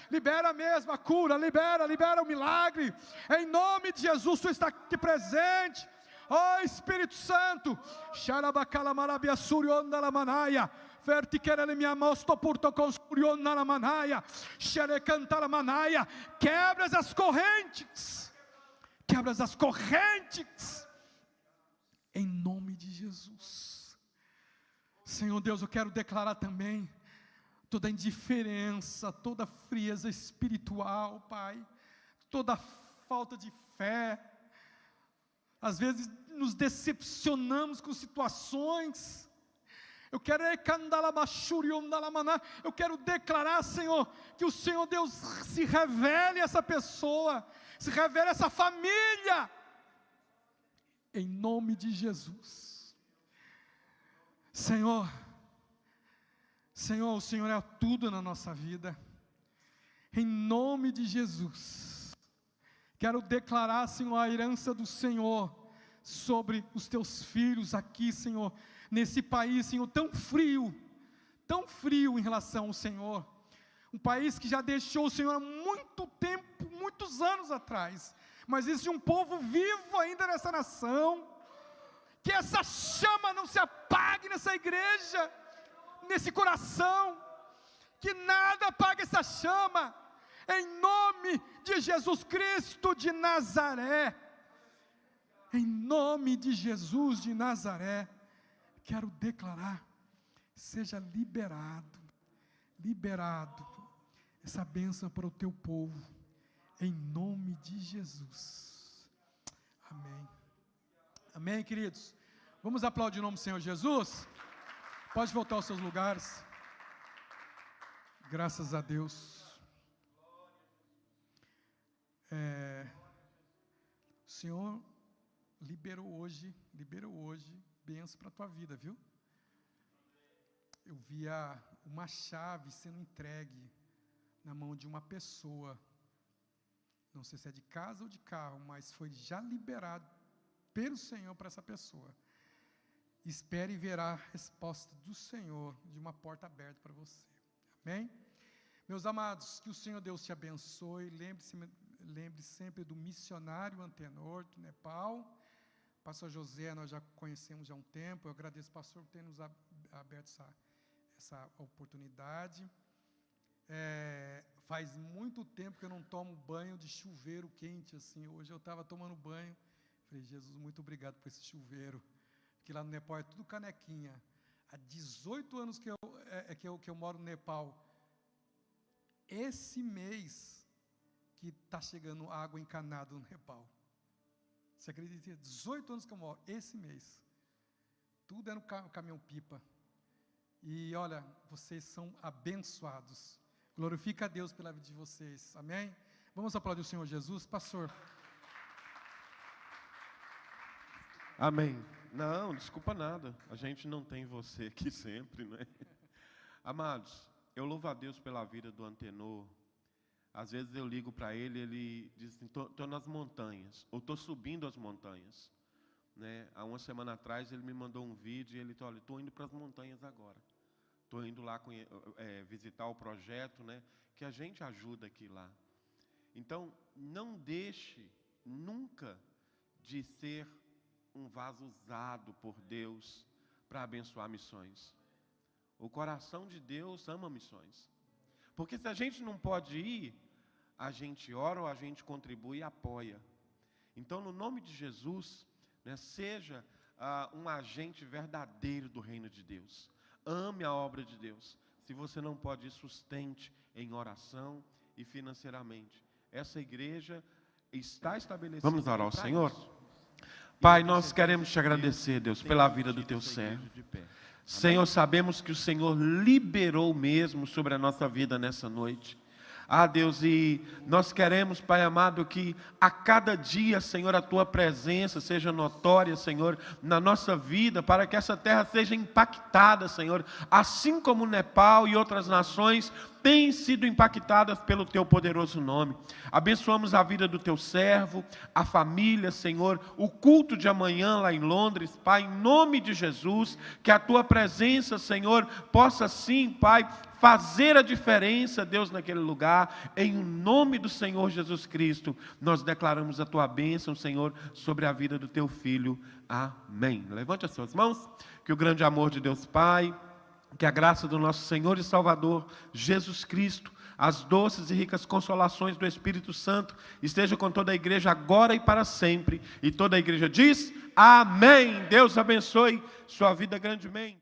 libera mesmo a cura, libera o milagre, em nome de Jesus, tu está aqui presente, ó Espírito Santo, quebras as correntes, em nome de Jesus. Senhor Deus, eu quero declarar também toda indiferença, toda frieza espiritual, Pai, toda falta de fé, Às vezes nos decepcionamos com situações. Eu quero declarar, Senhor, que o Senhor Deus se revele a essa pessoa, se revele a essa família, em nome de Jesus. Senhor, o Senhor é tudo na nossa vida, em nome de Jesus. Quero declarar, Senhor, a herança do Senhor sobre os teus filhos aqui, Senhor, nesse país, Senhor, tão frio em relação ao Senhor, um país que já deixou o Senhor há muito tempo, muitos anos atrás, mas existe um povo vivo ainda nessa nação, que essa chama não se apague nessa igreja, nesse coração, que nada apague essa chama, em nome de Jesus Cristo de Nazaré, em nome de Jesus de Nazaré, quero declarar, seja liberado essa bênção para o teu povo, em nome de Jesus, amém, amém, queridos, vamos aplaudir o nome do Senhor Jesus, pode voltar aos seus lugares, graças a Deus. O Senhor liberou hoje bênção para a tua vida, viu? Eu via uma chave sendo entregue na mão de uma pessoa, não sei se é de casa ou de carro, mas foi já liberado pelo Senhor para essa pessoa. Espere e verá a resposta do Senhor de uma porta aberta para você, amém? Meus amados, que o Senhor Deus te abençoe, lembre sempre do missionário Antenor, do Nepal. Pastor José, nós já conhecemos há um tempo, eu agradeço, pastor, por ter nos aberto essa oportunidade. Faz muito tempo que eu não tomo banho de chuveiro quente, assim, hoje eu estava tomando banho, falei, Jesus, muito obrigado por esse chuveiro, porque lá no Nepal é tudo canequinha. Há 18 anos que eu moro no Nepal, esse mês que está chegando água encanada no Nepal. Você acredita? 18 anos que eu moro, esse mês. Tudo é no caminhão-pipa. E olha, vocês são abençoados. Glorifica a Deus pela vida de vocês. Amém? Vamos aplaudir o Senhor Jesus. Pastor. Amém. Não, desculpa nada. A gente não tem você aqui sempre, né? Amados, eu louvo a Deus pela vida do Antenor. Às vezes eu ligo para ele, ele diz assim, estou nas montanhas, ou estou subindo as montanhas. Né? Há uma semana atrás ele me mandou um vídeo e ele disse, olha, estou indo para as montanhas agora. Estou indo lá visitar o projeto, né, que a gente ajuda aqui lá. Então, não deixe nunca de ser um vaso usado por Deus para abençoar missões. O coração de Deus ama missões. Porque se a gente não pode ir, a gente ora ou a gente contribui e apoia. Então, no nome de Jesus, né, seja um agente verdadeiro do reino de Deus. Ame a obra de Deus. Se você não pode ir, sustente em oração e financeiramente. Essa igreja está estabelecida. Vamos orar ao Senhor? Pai, nós queremos te agradecer, Deus, pela vida do teu servo. Senhor, sabemos que o Senhor liberou mesmo sobre a nossa vida nessa noite. Deus, e nós queremos, Pai amado, que a cada dia, Senhor, a Tua presença seja notória, Senhor, na nossa vida, para que essa terra seja impactada, Senhor, assim como o Nepal e outras nações têm sido impactadas pelo Teu poderoso nome. Abençoamos a vida do Teu servo, a família, Senhor, o culto de amanhã lá em Londres, Pai, em nome de Jesus, que a Tua presença, Senhor, possa sim, Pai, fazer a diferença, Deus, naquele lugar, em nome do Senhor Jesus Cristo, nós declaramos a Tua bênção, Senhor, sobre a vida do Teu Filho, amém. Levante as suas mãos, que o grande amor de Deus Pai, que a graça do nosso Senhor e Salvador, Jesus Cristo, as doces e ricas consolações do Espírito Santo, esteja com toda a igreja agora e para sempre, e toda a igreja diz, amém. Deus abençoe sua vida grandemente.